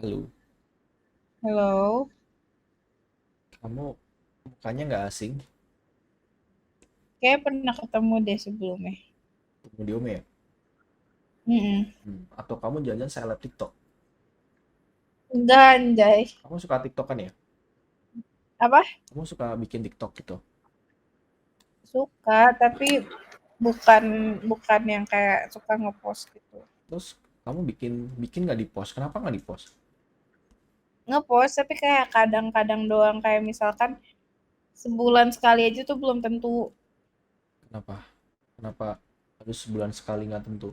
Halo, Halo, kamu mukanya nggak asing, kayak pernah ketemu deh sebelumnya. ketemu di Ome ya? Mm-mm. Atau kamu jalan seleb TikTok? Enggak, anjay. Kamu suka TikTok kan ya? Apa? Kamu suka bikin TikTok gitu. Suka, tapi bukan bukan yang kayak suka ngepost gitu. Terus kamu bikin bikin nggak di post? Kenapa nggak di post? Ngepost, tapi kayak kadang-kadang doang. Kayak misalkan sebulan sekali aja tuh belum tentu. Kenapa? Kenapa harus sebulan sekali nggak tentu?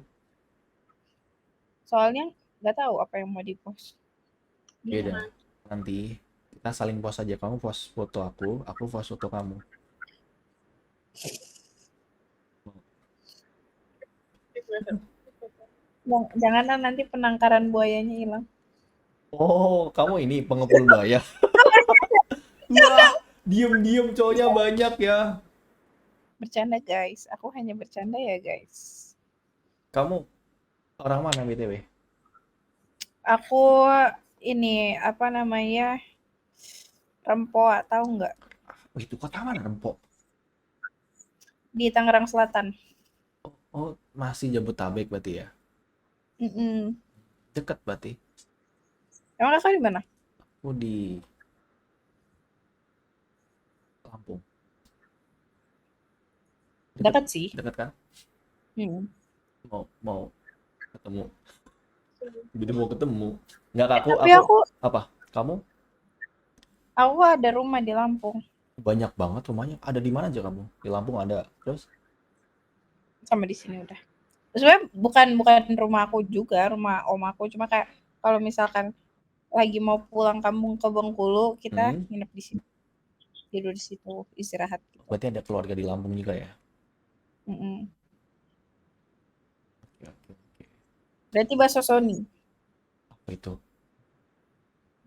Soalnya nggak tahu apa yang mau dipost. Beda. Bingung. Nanti kita saling post aja. Kamu post foto aku post foto kamu. Jangan nanti penangkaran buayanya hilang. Oh, kamu ini pengepul bayar. Wah, diem-diem cowoknya banyak ya. Bercanda guys, aku hanya bercanda ya guys. Kamu orang mana BTW? Aku ini apa namanya, Rempoa, tahu nggak? Oh, itu kota mana, Rempok? Di Tangerang Selatan. Oh, masih Jabotabek berarti ya? Mm-mm. Deket berarti. Emang kakak di mana? Aku di Lampung. Deket, Dekat sih. deket kan? Mm. Mau mau ketemu. Jadi mau ketemu. Nggak, aku Tapi aku aku apa? Kamu aku ada rumah di Lampung banyak banget rumahnya. Ada di mana aja kamu? Di Lampung ada. Terus sama di sini udah. Sebenarnya bukan rumah aku juga, rumah om aku, cuma kayak kalau misalkan lagi mau pulang kampung ke Bengkulu, kita hmm, nginep di sini, tidur di situ, istirahat gitu. berarti ada keluarga di Lampung juga ya? Mm-mm. Oke, oke, oke. Berarti bakso Sony. Apa itu?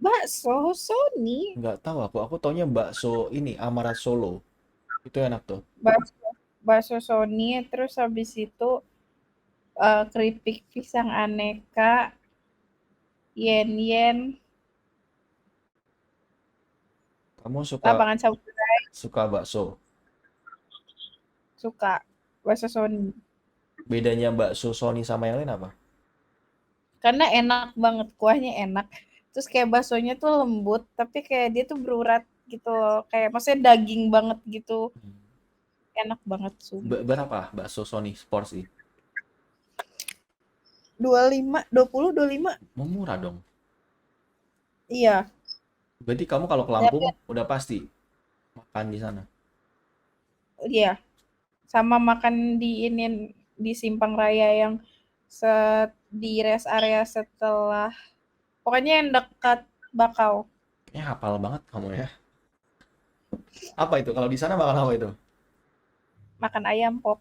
Bakso Sony. Nggak tahu aku. Aku taunya bakso ini Amarat Solo. Itu enak tuh. Bakso bakso Sony, terus habis itu keripik pisang aneka, yen yen, Kamu suka lapangan saburai. suka bakso. Suka bakso Sony. Bedanya bakso Sony sama yang lain apa? Karena enak banget, kuahnya enak. Terus kayak baksonya tuh lembut, tapi kayak dia tuh berurat gitu loh. Kayak maksudnya daging banget gitu. Enak banget, sumpah. Berapa bakso Sony porsi? 25, 20, 25. Mau murah dong. Iya. Berarti kamu kalau ke Lampung Tapi udah pasti makan di sana. iya, sama makan di ini, di Simpang Raya yang di rest area setelah, pokoknya yang dekat Bakau. Kayaknya hafal banget kamu ya. Apa itu? Kalau di sana makan apa itu? Makan ayam pop.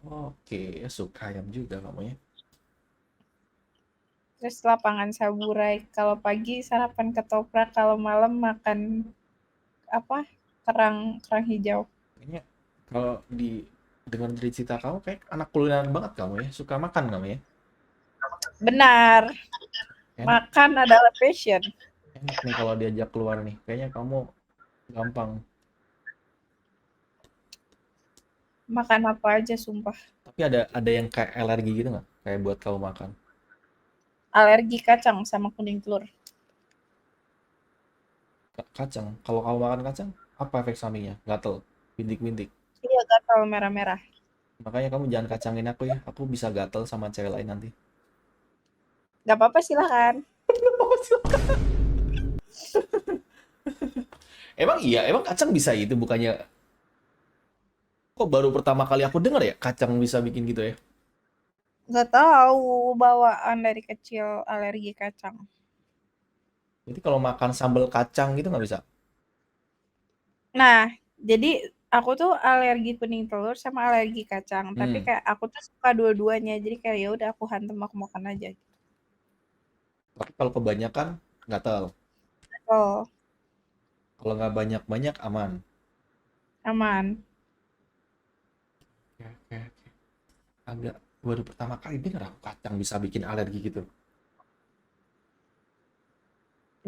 Oke, suka ayam juga kamu ya. Terus lapangan saburai. Kalau pagi sarapan ketoprak, kalau malam makan apa? Kerang kerang hijau. Kayaknya kalau di dengan dari cerita kamu kayak anak kulineran banget kamu ya. Suka makan kamu ya. Benar, Enak, makan adalah passion. enak nih kalau diajak keluar nih. Kayaknya kamu gampang. Makan apa aja sumpah. Tapi ada yang kayak alergi gitu nggak? Kayak buat kamu makan. Alergi kacang sama kuning telur. Kacang. Kalau kamu makan kacang, apa efek sampingnya? Gatel, bintik-bintik. Iya, gatal merah-merah. Makanya kamu jangan kacangin aku ya. Aku bisa gatel sama cewek lain nanti. Gak apa-apa, silahkan. Emang iya, emang kacang bisa itu bukannya. Kok baru pertama kali aku dengar ya kacang bisa bikin gitu ya? Gak tahu, bawaan dari kecil alergi kacang. Jadi kalau makan sambal kacang gitu nggak bisa? Nah, jadi aku tuh alergi kuning telur sama alergi kacang. Tapi Hmm. kayak aku tuh suka dua-duanya. Jadi kayak ya udah aku hantem, aku makan aja. Tapi kalau kebanyakan gatal. Oh, Kalau nggak banyak-banyak aman. aman. Oke, oke, oke. Agak baru pertama kali dengar aku kacang bisa bikin alergi gitu.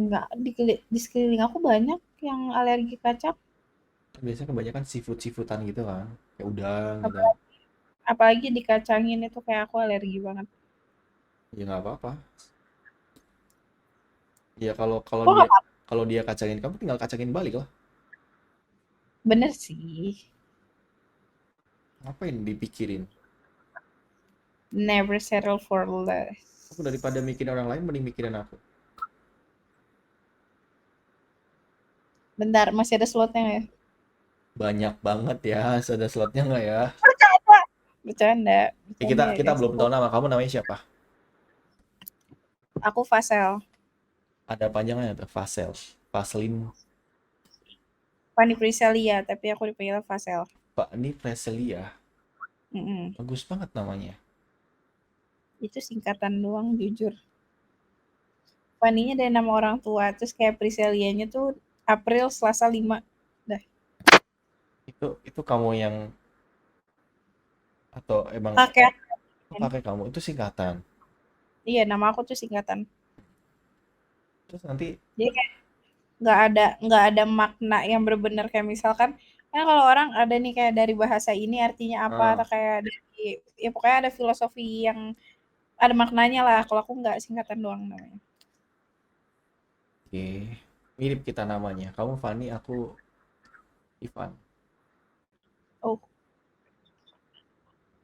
Enggak, di sekeliling aku banyak yang alergi kacang. Biasanya kebanyakan seafood-seafoodan gitu kan. Kayak udang gitu. Apalagi, apalagi dikacangin itu kayak aku alergi banget. Ya nggak apa-apa. Ya kalau kalau Kok dia nggak apa-apa? kalau dia kacangin kamu tinggal kacangin balik lah. Bener sih. Ngapain dipikirin? Never settle for less. Aku daripada mikirin orang lain mending mikirin aku. Bentar, masih ada slotnya nggak ya? Banyak banget ya, ada slotnya nggak ya? Bercanda, Ya, bercanda kita ya kita guys. belum tahu nama kamu namanya siapa? Aku Fasel. Ada panjangnya tuh, Fasel, Vaselin, Fanny Prisalia, tapi aku dipanggil Fasel. Pak ini Preselia. Mm-mm. Bagus banget namanya. Itu singkatan doang, jujur. Fanny-nya dari nama orang tua, terus kayak Priselianya tuh April Selasa 5. Dah. Itu kamu yang atau emang Kakek. pakai kamu itu singkatan. Iya, nama aku tuh singkatan. Terus nanti Jadi kayak nggak ada makna yang benar-benar kayak misalkan kan kalau orang ada nih kayak dari bahasa ini artinya apa ah, atau kayak dari ya pokoknya ada filosofi yang ada maknanya lah. Kalau aku nggak, singkatan doang namanya. oke. Mirip kita namanya. Kamu Fani, aku Ivan. Oh,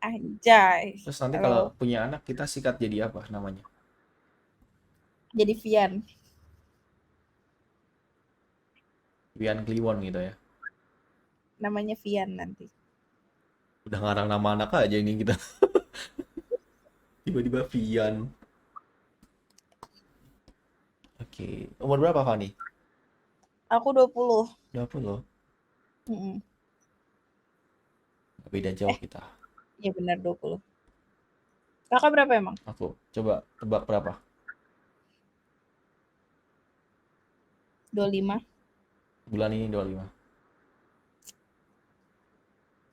anjay. Terus nanti kalau Kalau punya anak kita sikat jadi apa namanya? jadi Vian, Wian Kliwon gitu ya. namanya Vian nanti. Udah ngarang nama anak aja ini kita. Tiba-tiba Vian. Oke. Umur berapa Fani? Aku 20. 20. Mm-mm. Beda jauh kita. Ya benar 20. Kakak berapa emang? Aku coba tebak berapa? 25. Bulan ini 25.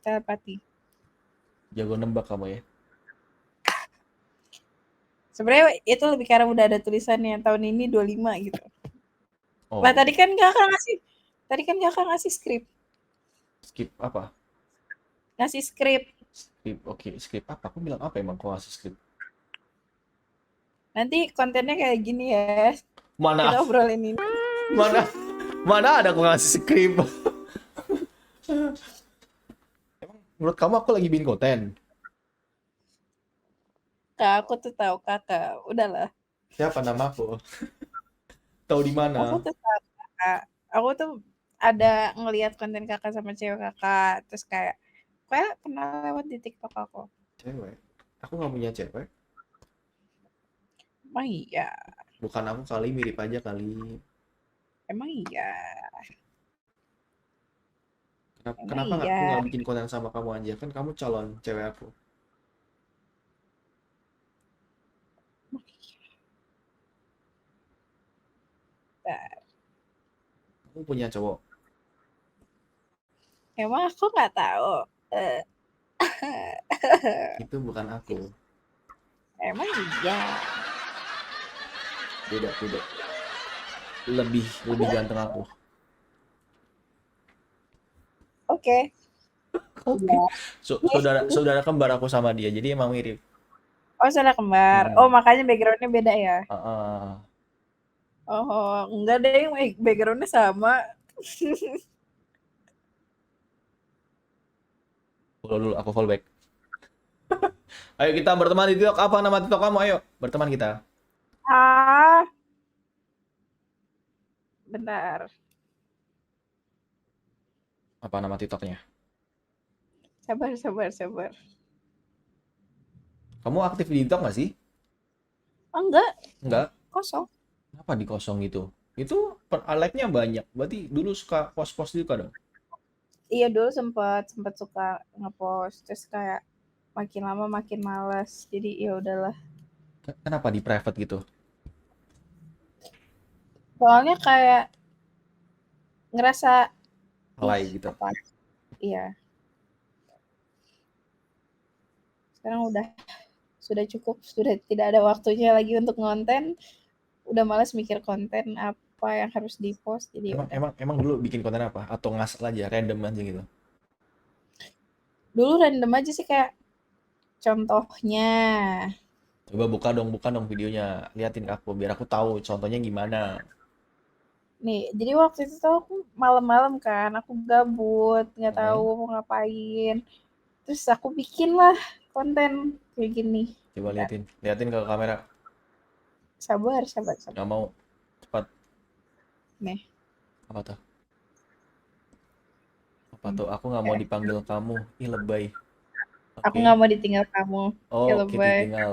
Telepati. Jago nembak kamu ya. Sebenarnya itu lebih karena udah ada tulisannya tahun ini 25 gitu. Lah Oh, tadi kan kakak ngasih skrip. skip apa? Ngasih skrip. Skrip. Oke, skrip apa? Aku bilang apa emang kok ngasih skrip? Nanti kontennya kayak gini ya. Mana Kita obrolin ini. mana mana ada aku ngasih skrip? Emang menurut kamu aku lagi bikin konten? Kak, aku tuh tahu kakak. Udahlah. Siapa nama aku? Tahu di Aku mana? tuh tahu kakak. Aku tuh ada ngelihat konten kakak sama cewek kakak. Terus kayak pernah lewat di TikTok aku. Cewek. Aku nggak punya cewek. Emang iya. Bukan aku kali mirip aja kali. Emang iya. Kenapa, Emang kenapa nggak aku iya. nggak bikin konten sama kamu aja? Kan kamu calon cewek aku. Aku punya cowok. Emang aku nggak tahu. Eh, Itu bukan aku. emang iya. Beda, beda. Lebih lebih ganteng aku. Oke. Oke. Iya. Saudara saudara kembar aku sama dia. Jadi emang mirip. Oh, saudara kembar. Oh, Hmm. makanya backgroundnya beda ya. Oh, enggak deh, backgroundnya sama. Follow dulu, aku follow back. Ayo kita berteman di TikTok. Apa nama TikTok kamu? Ayo, berteman kita. Ah, bentar. Apa nama TikToknya? Sabar, sabar, sabar. Kamu aktif di TikTok nggak sih? Oh, enggak, Nggak. kosong. Kenapa di kosong gitu? Itu like-nya banyak. Berarti dulu suka post-post juga dong? Iya, dulu sempat sempat suka ngepost, terus kayak makin lama makin malas. Jadi ya udahlah. Kenapa di private gitu? Soalnya kayak ngerasa ih, Alay gitu. apa? Iya, sekarang sudah cukup, sudah tidak ada waktunya lagi untuk ngonten. Udah malas mikir konten up. apa yang harus di-post, jadi Emang udah. emang emang dulu bikin konten apa? Atau ngasal aja, random aja gitu? Dulu random aja sih, kayak contohnya, Coba buka dong videonya, liatin ke aku biar aku tahu contohnya gimana. nih, jadi waktu itu tuh aku malam-malam kan, aku gabut, nggak tahu Hmm, mau ngapain. Terus aku bikin lah konten kayak gini. coba Bentar, liatin ke kamera. sabar, sabar, sabar. Nggak mau, cepat. Nih, Apa tuh? Apa hmm, tuh? Aku nggak mau eh, dipanggil kamu. Ih lebay. aku Oke. nggak mau ditinggal kamu. Ya Oh, oke lebay. ditinggal.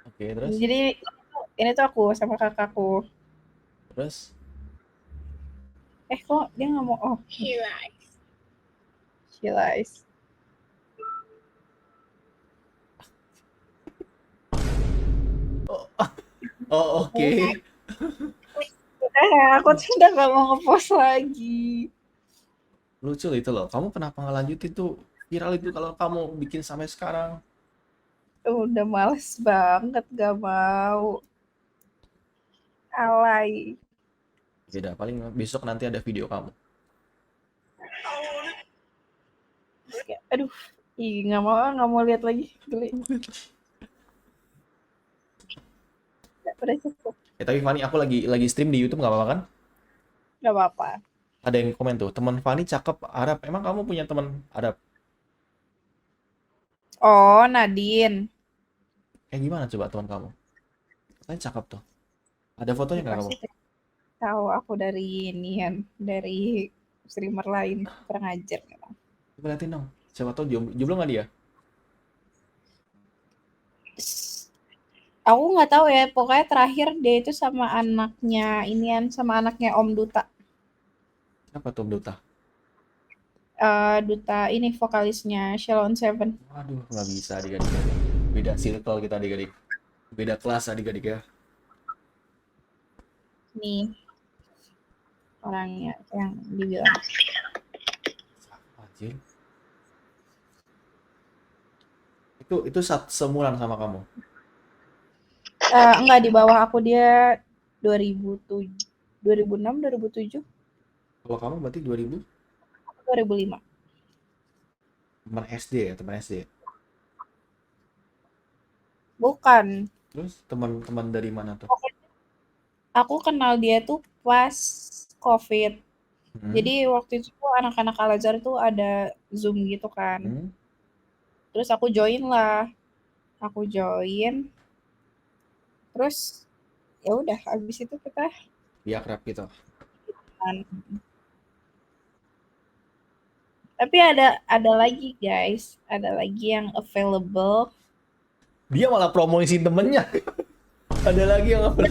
Oke, terus? Jadi ini tuh aku sama kakakku. Terus? Kok dia nggak mau? Oh, she lies. Oh, oh oke. Aku tuh udah gak mau ngepost lagi. Lucu itu loh. Kamu kenapa ngelanjutin tuh? Viral itu kalau kamu bikin sampai sekarang. Udah males banget, gak mau. Alay. Beda, paling besok nanti ada video kamu. Kayak, aduh, ih nggak mau lihat lagi. Geli. Udah cukup. Ya tapi Fani, aku lagi stream di YouTube nggak apa-apa kan? Gak apa-apa. Ada yang komen tuh, teman Fani cakep Arab. Emang kamu punya teman Arab? Oh, Nadine. Kayak gimana coba teman kamu? Katanya cakep tuh. Ada fotonya Ih, nggak kamu? pasti tahu aku dari inian, dari streamer lain. Kurang ajar memang. Coba liatin dong. Siapa tahu jomblo nggak dia? Aku nggak tahu ya, pokoknya terakhir dia itu sama anaknya inian, sama anaknya Om Duta. Siapa tuh Dota? Duta ini vokalisnya Shalon Seven. Waduh, nggak bisa adik-adik ya. Beda circle kita adik-adik. Beda kelas adik-adik ya. Nih orangnya yang dibilang. Siapa anjir? Itu semulan sama kamu. Enggak, di bawah aku dia 2007, 2006, 2007, Kalau kamu berarti 2000 2005. teman SD ya, teman SD. Bukan. Terus teman-teman dari mana tuh? Aku kenal dia tuh pas COVID. Hmm? Jadi waktu itu tuh anak-anak Al-Azhar tuh ada Zoom gitu kan. Hmm? Terus aku join lah. Aku join. Terus ya udah habis itu kita Dia akrab gitu. kan. Tapi ada lagi guys, ada lagi yang available. Dia malah promosiin temennya. Ada lagi yang apa?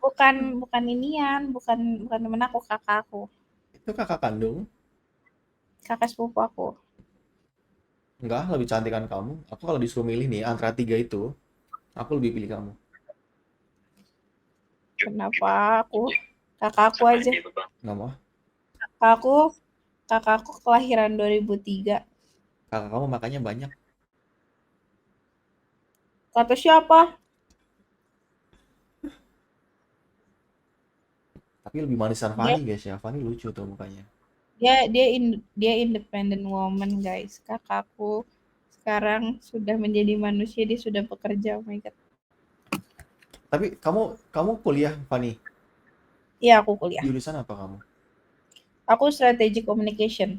Bukan bukan inian, bukan bukan temen aku, kakak aku. Itu kakak kandung. Kakak sepupu aku. Enggak, lebih cantikan kamu. Aku kalau disuruh milih nih antara tiga itu, aku lebih pilih kamu. Kenapa aku? Kakak aku aja. Nggak mau? Kakak aku, kakak aku kelahiran 2003. Kakak kamu makanya banyak. Kata siapa? Tapi lebih manisan Dia Fanny guys ya. Fanny lucu tuh mukanya. dia independent woman guys. Kakakku sekarang sudah menjadi manusia, dia sudah bekerja. Oh my god. Tapi kamu kamu kuliah Fanny. Iya, aku kuliah. Jurusan apa kamu? Aku strategic communication.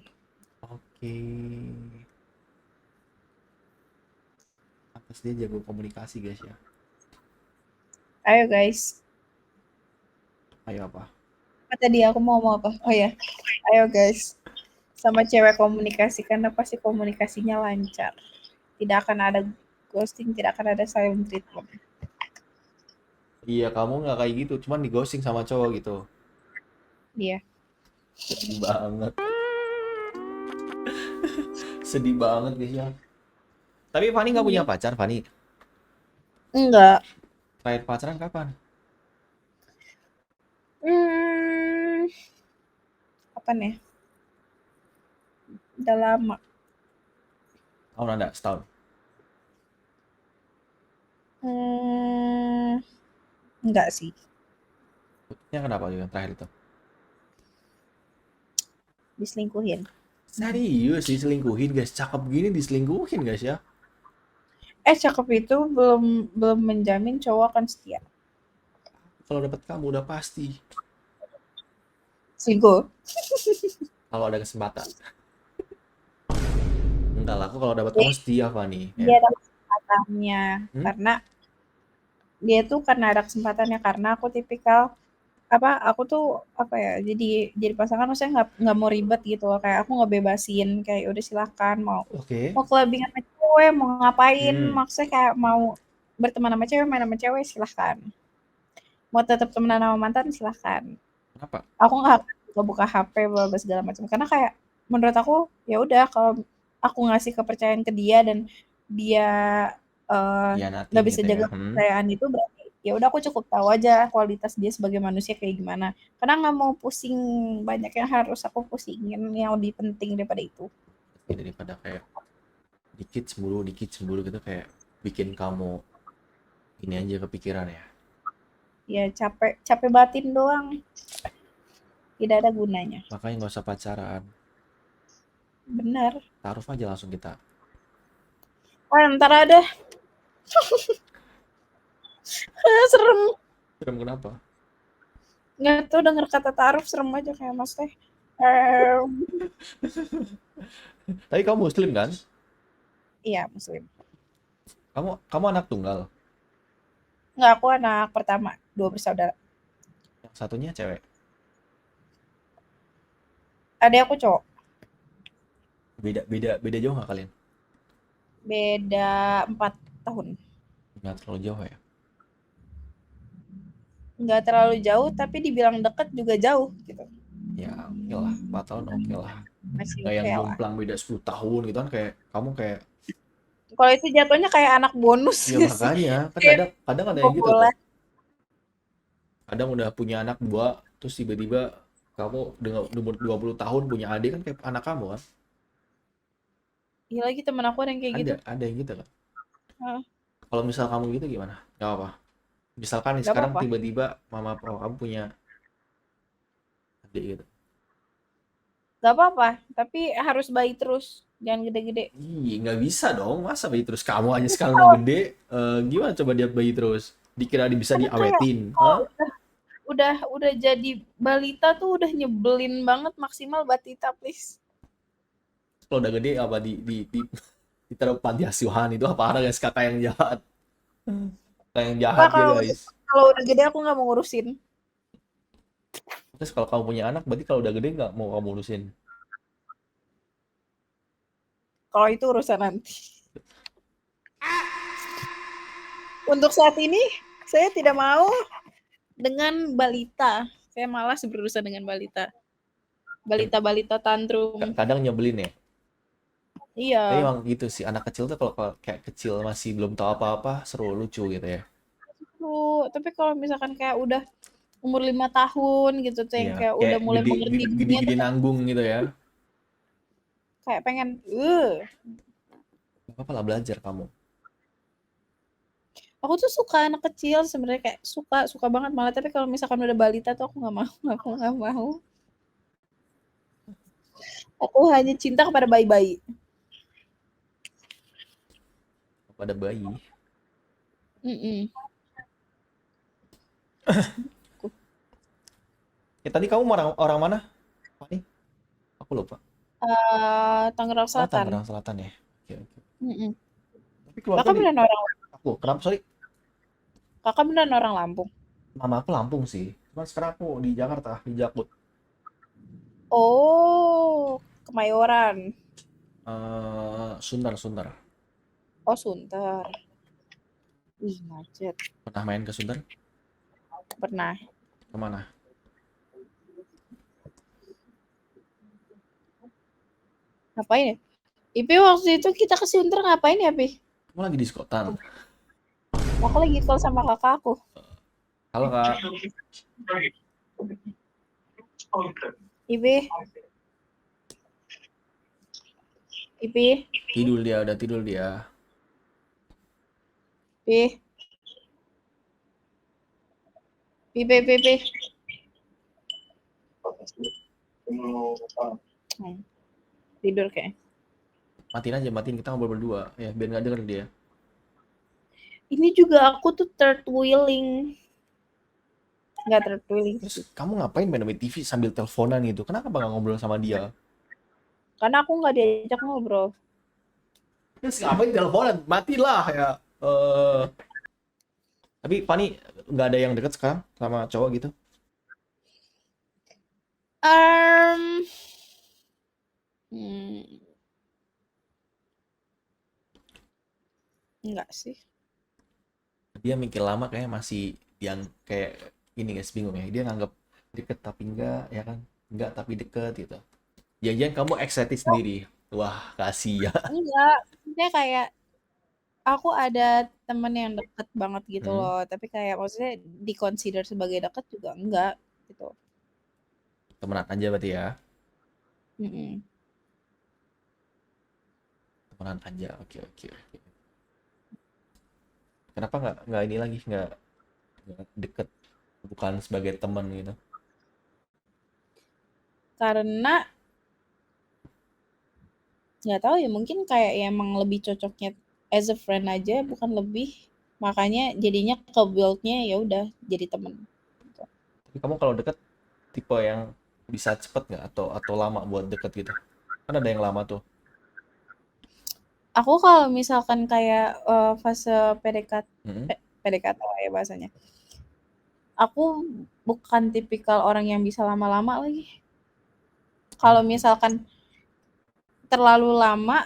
Oke. Atas dia jago komunikasi guys ya. Ayo guys. Ayo apa? Apa tadi aku mau ngomong apa? Oh ya. Ayo guys. Sama cewek komunikasi, karena pasti komunikasinya lancar. Tidak akan ada ghosting, tidak akan ada silent treatment. Iya kamu nggak kayak gitu, cuman di ghosting sama cowok gitu. Iya. Sedih banget. Sedih banget guys ya. Tapi Fanny nggak punya Iya. pacar, Fanny. Enggak. Terakhir pacaran kapan? Hmm, apa nih? Udah lama. Tahun ada setahun. Hmm, enggak sih. Putusnya kenapa yang terakhir itu? Diselingkuhin. Serius diselingkuhin guys, cakep gini diselingkuhin guys ya. Cakep itu belum belum menjamin cowok akan setia. Kalau dapat kamu udah pasti. Selingkuh. Kalau ada kesempatan. Enggak lah, aku kalau dapat Dia kamu setia Fani dia ya. ada kesempatannya Hmm? karena dia tuh karena ada kesempatannya karena aku tipikal apa aku tuh apa ya jadi pasangan maksudnya nggak mau ribet gitu loh kayak aku ngebebasin kayak "Ya udah silahkan mau Oke. mau clubbing sama cewek mau ngapain Hmm. maksudnya kayak mau berteman sama cewek main sama cewek silahkan mau tetap temenan sama mantan silahkan Kenapa? aku nggak buka HP bla bla segala macam karena kayak menurut aku ya udah kalau aku ngasih kepercayaan ke dia dan dia eh, Hianatin nggak bisa gitu ya. jaga Hmm. kepercayaan itu berarti ya udah aku cukup tahu aja kualitas dia sebagai manusia kayak gimana karena nggak mau pusing banyak yang harus aku pusingin yang lebih penting daripada itu Daripada kayak dikit cemburu gitu kayak bikin kamu ini aja kepikiran ya. ya capek capek batin doang tidak ada gunanya Makanya nggak usah pacaran. benar Taruh aja langsung kita. ntar ada serem Serem kenapa? nggak tuh denger kata taruh serem aja kayak mas teh eh, Tapi kamu muslim kan? iya muslim Kamu anak tunggal. nggak aku anak pertama 2 bersaudara Yang satunya cewek. ada aku cowok Beda beda beda jauh nggak kalian? beda 4 tahun Nggak terlalu jauh ya. nggak terlalu jauh tapi dibilang deket juga jauh gitu Ya oke lah, 4 tahun oke lah. masih Nggak yang oke lah jomplang beda 10 tahun gitu kan kayak kamu kayak kalau itu jatuhnya kayak anak bonus ya gak sih makanya kan kayak kadang kadang ada yang gitu tuh. bobolan Kadang udah punya anak dua terus tiba-tiba kamu dengan umur 20 tahun punya adik kan kayak anak kamu kan. iya lagi temen aku ada yang kayak gitu Ada yang gitu kan. Hah, Kalau misal kamu gitu gimana? Gak apa. Misalkan nih nggak sekarang apa-apa tiba-tiba mama papa kamu punya adik gitu. nggak apa-apa tapi harus bayi terus jangan gede-gede Ih, nggak bisa dong. Masa bayi terus kamu aja sekarang udah gede, gimana coba dia bayi terus? Dikira bisa kan kayak diawetin, oh, hah? udah jadi balita tuh udah nyebelin banget maksimal batita please Kalau udah gede apa di ditaruh panti asuhan itu apa ada guys kakak yang jahat? Kakak yang jahat apa ya guys. kalau udah gede aku nggak mau ngurusin Terus kalau kamu punya anak, berarti kalau udah gede nggak mau kamu urusin? kalau itu urusan nanti untuk saat ini saya tidak mau dengan balita saya malas berurusan dengan balita Em- balita-balita tantrum Kadang nyebelin ya. Tapi iya emang gitu sih, anak kecil tuh kalau kayak kecil masih belum tahu apa-apa, seru lucu gitu ya. tuh tapi kalau misalkan kayak udah umur 5 tahun gitu tuh yang Iya, kayak udah kayak mulai gede mengerti gede gede, dunia gede tuh nanggung gitu ya. kayak pengen Gak apa-apa lah belajar kamu. aku tuh suka anak kecil sebenarnya kayak suka suka banget malah tapi kalau misalkan udah balita tuh aku nggak mau aku nggak mau aku hanya cinta kepada bayi-bayi Pada bayi. Mm-mm. Ya tadi kamu orang orang mana? Apa nih? Aku lupa. Tangerang Oh, Selatan Tangerang Selatan ya. Oke, oke. Mm-mm. Tapi keluarga kakak di beneran orang aku. Kenapa? Sorry. kakak beneran orang Lampung Mama aku Lampung sih. Cuman sekarang aku di Jakarta, di Jakut. oh Kemayoran Sunter, Sunter. oh Sunter ih macet Pernah main ke Sunter? pernah Kemana? ngapain ya Ipi waktu itu kita ke Sunter ngapain ya Pi Kamu lagi di Skotan. aku lagi call sama kakak aku Halo kak. Ipi Ipi Tidur dia, udah tidur dia. Pi Pi Pi Pi Pi Tidur kayak. Matiin aja, matiin, kita ngobrol berdua ya biar nggak denger dia. Ini juga aku tuh third wheeling. Nggak third wheeling Terus sih. kamu ngapain main TV sambil teleponan gitu? Kenapa nggak ngobrol sama dia? Karena aku nggak diajak ngobrol. Terus ngapain teleponan? Matilah ya. Eh, tapi Fani nggak ada yang deket sekarang sama cowok gitu? Um, hmm, enggak sih. Dia mikir lama kayak masih yang kayak ini guys, bingung ya. Dia nganggap deket tapi enggak, ya kan? Enggak tapi deket gitu. Jangan-jangan kamu excited sendiri. Wah, kasih ya. Enggak. Maksudnya kayak aku ada temen yang deket banget gitu Hmm, loh. Tapi kayak maksudnya di-consider sebagai deket juga enggak gitu. temenan aja berarti ya. Mm-mm. Temenan aja. Oke, oke, oke. Kenapa nggak ini lagi nggak deket bukan sebagai teman gitu? Karena nggak tahu ya mungkin kayak ya emang lebih cocoknya as a friend aja bukan lebih. Makanya jadinya ke build-nya ya udah jadi temen. Gitu. Tapi kamu kalau deket tipe yang bisa cepet nggak atau lama buat deket gitu? Kan ada yang lama tuh. Aku kalau misalkan kayak fase PDKT, Mm-mm. PDKT lah ya bahasanya. Aku bukan tipikal orang yang bisa lama-lama lagi. Kalau Oh, misalkan terlalu lama,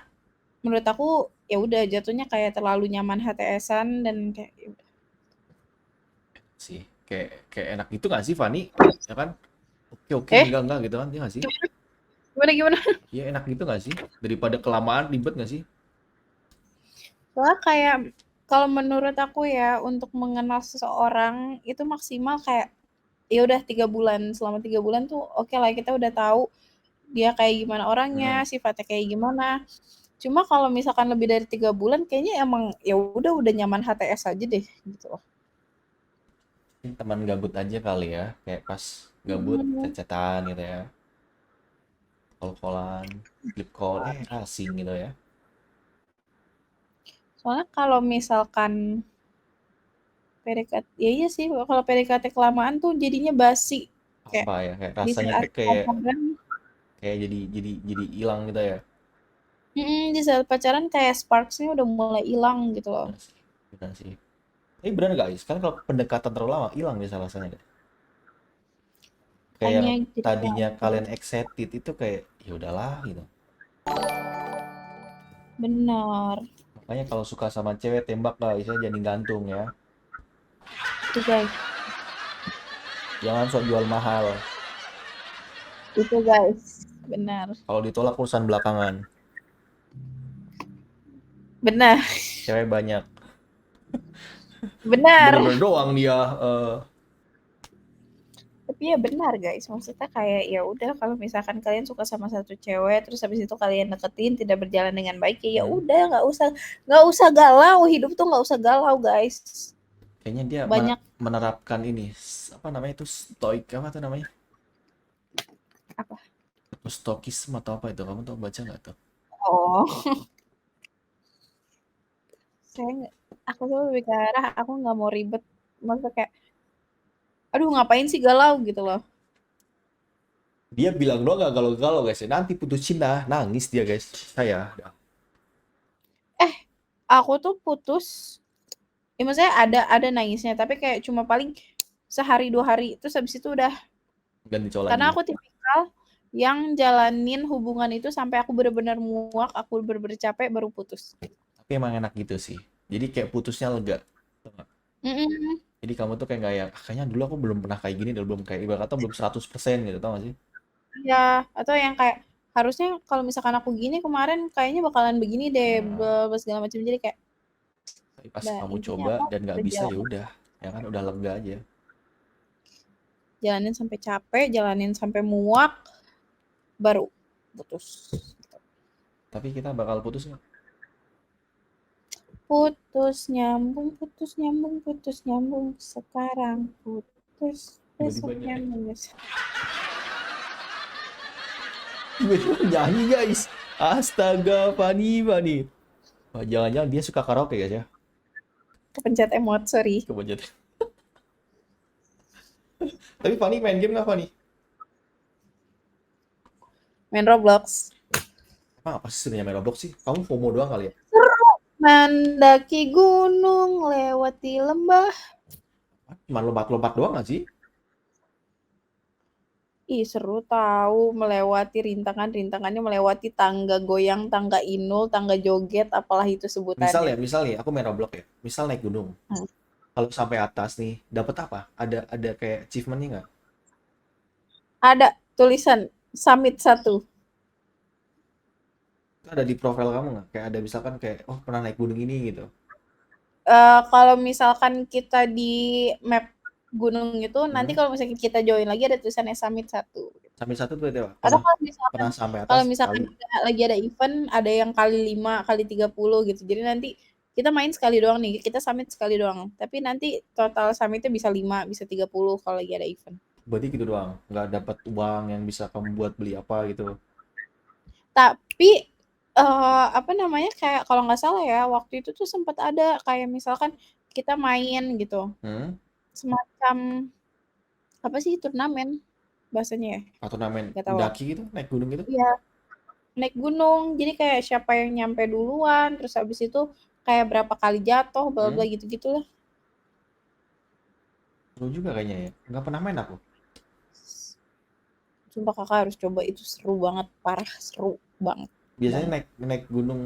menurut aku ya udah jatuhnya kayak terlalu nyaman HTS-an dan kayak ya udah. sih. Kayak kayak enak gitu nggak sih, Fani? Ya kan? Oke, oke, Eh, enggak gitu kan? Iya nggak sih? gimana gimana? Iya enak gitu nggak sih? Daripada kelamaan ribet nggak sih? Soalnya kayak kalau menurut aku ya untuk mengenal seseorang itu maksimal kayak ya udah 3 bulan. Selama 3 bulan tuh oke lah kita udah tahu dia kayak gimana Hmm. orangnya, sifatnya kayak gimana. Cuma kalau misalkan lebih dari 3 bulan kayaknya emang ya udah nyaman HTS aja deh gitu loh. Mungkin teman gabut aja kali ya. Kayak pas gabut Mhm. chat-chatan gitu ya. Call-callan, flip call, asing gitu ya. Soalnya kalau misalkan PDKT, ya iya sih kalau PDKT kelamaan tuh jadinya basi. Kayak Apa ya? Kayak di rasanya saat tuh kayak pacaran, kayak jadi hilang gitu ya. di saat pacaran kayak sparks-nya udah mulai hilang gitu loh. Benar sih. Benar sih. Tapi benar guys, kan kalau pendekatan terlalu lama hilang nih rasanya deh. Kayak yang Makanya jadi tadinya kayak kalian excited itu kayak ya udahlah gitu. benar. Makanya kalau suka sama cewek tembak lah, istilahnya jangan gantung ya. Itu guys, Jangan sok jual mahal. itu guys, benar. Kalau ditolak urusan belakangan. Benar, Cewek banyak. benar. Bener-bener doang dia. Tapi ya benar guys, maksudnya kayak ya udah kalau misalkan kalian suka sama satu cewek terus habis itu kalian deketin tidak berjalan dengan baik ya Hmm, udah nggak usah galau, hidup tuh nggak usah galau guys. kayaknya dia Banyak menerapkan ini. Apa namanya itu? Stoik apa tuh namanya? apa? Stokisme atau apa itu? Kamu tuh baca nggak tuh? Oh, saya nggak, aku tuh lebih ke arah aku nggak mau ribet, maksudnya kayak aduh ngapain sih galau gitu loh. Dia bilang doang nggak galau-galau guys ya. Nanti putus cinta, nangis dia guys. Saya. Eh, aku tuh putus, ya maksudnya ada nangisnya tapi kayak cuma paling sehari 2 hari terus habis itu udah. Ganti cowok Karena lagi. aku tipikal yang jalanin hubungan itu sampai aku bener-bener muak, aku bener-bener capek baru putus. Tapi emang enak gitu sih. Jadi kayak putusnya lega. Tau nggak? Mhm. Jadi kamu tuh kayak nggak yang, "Ah, kayaknya dulu aku belum pernah kayak gini, dan belum kayak ibarat kata belum 100% gitu, tau gak sih? Iya, atau yang kayak harusnya kalau misalkan aku gini kemarin kayaknya bakalan begini deh, Nah, segala macam. Jadi kayak tapi pas udah kamu intinya coba apa, dan nggak bisa ya berjalan. udah, ya kan udah lega aja. Jalanin sampai capek, jalanin sampai muak, baru putus. Tapi kita bakal putus nggak? Putus nyambung, putus nyambung, sekarang putus, besok Tiba-tiba aja. nyambung. Tiba-tiba nyanyi guys. Astaga, Fani, Fani. Wah, jangan-jangan dia suka karaoke guys ya. Kepencet emot, sorry. Kebanyakan. Tapi Fani main game nggak Fani? Main Roblox. Emang apa sih sebenarnya main Roblox sih? Kamu FOMO doang kali ya? Mendaki gunung, lewati lembah. Cuma lompat-lompat doang nggak sih? Ih, seru tahu melewati rintangan-rintangannya, melewati tangga goyang, tangga inul, tangga joget, apalah itu sebutannya. Misal nih, aku main Roblox ya. Misal naik gunung. Hmm. Kalau sampai atas nih, dapat apa? Ada kayak achievementnya nggak? Ada tulisan summit 1. Itu ada di profil kamu nggak? Kayak ada misalkan kayak, oh pernah naik gunung ini gitu. Kalau misalkan kita di map gunung itu, nanti Hmm? kalau misalkan kita join lagi ada tulisannya summit 1. Sampai satu tuh itu apa? Atau Pernah sampai atas kalau misalkan kali. kita lagi ada event, ada yang kali 5, kali 30 gitu. Jadi nanti kita main sekali doang nih, kita summit sekali doang. Tapi nanti total summitnya bisa 5, bisa 30 kalau lagi ada event. Berarti gitu doang. Nggak dapat uang yang bisa kamu buat beli apa gitu. Tapi apa namanya, kayak kalau nggak salah ya, waktu itu tuh sempat ada kayak misalkan kita main gitu, Hmm? semacam apa sih, turnamen bahasanya ya? Atau turnamen Nggak tahu aku. mendaki gitu, naik gunung gitu. Iya, naik gunung. Jadi kayak siapa yang nyampe duluan, terus habis itu kayak berapa kali jatuh, bla bla Hmm? gitu-gitulah. Seru juga kayaknya ya. Nggak pernah main aku. Sumpah Kakak harus coba, itu seru banget, parah seru banget Biasanya banget. naik naik gunung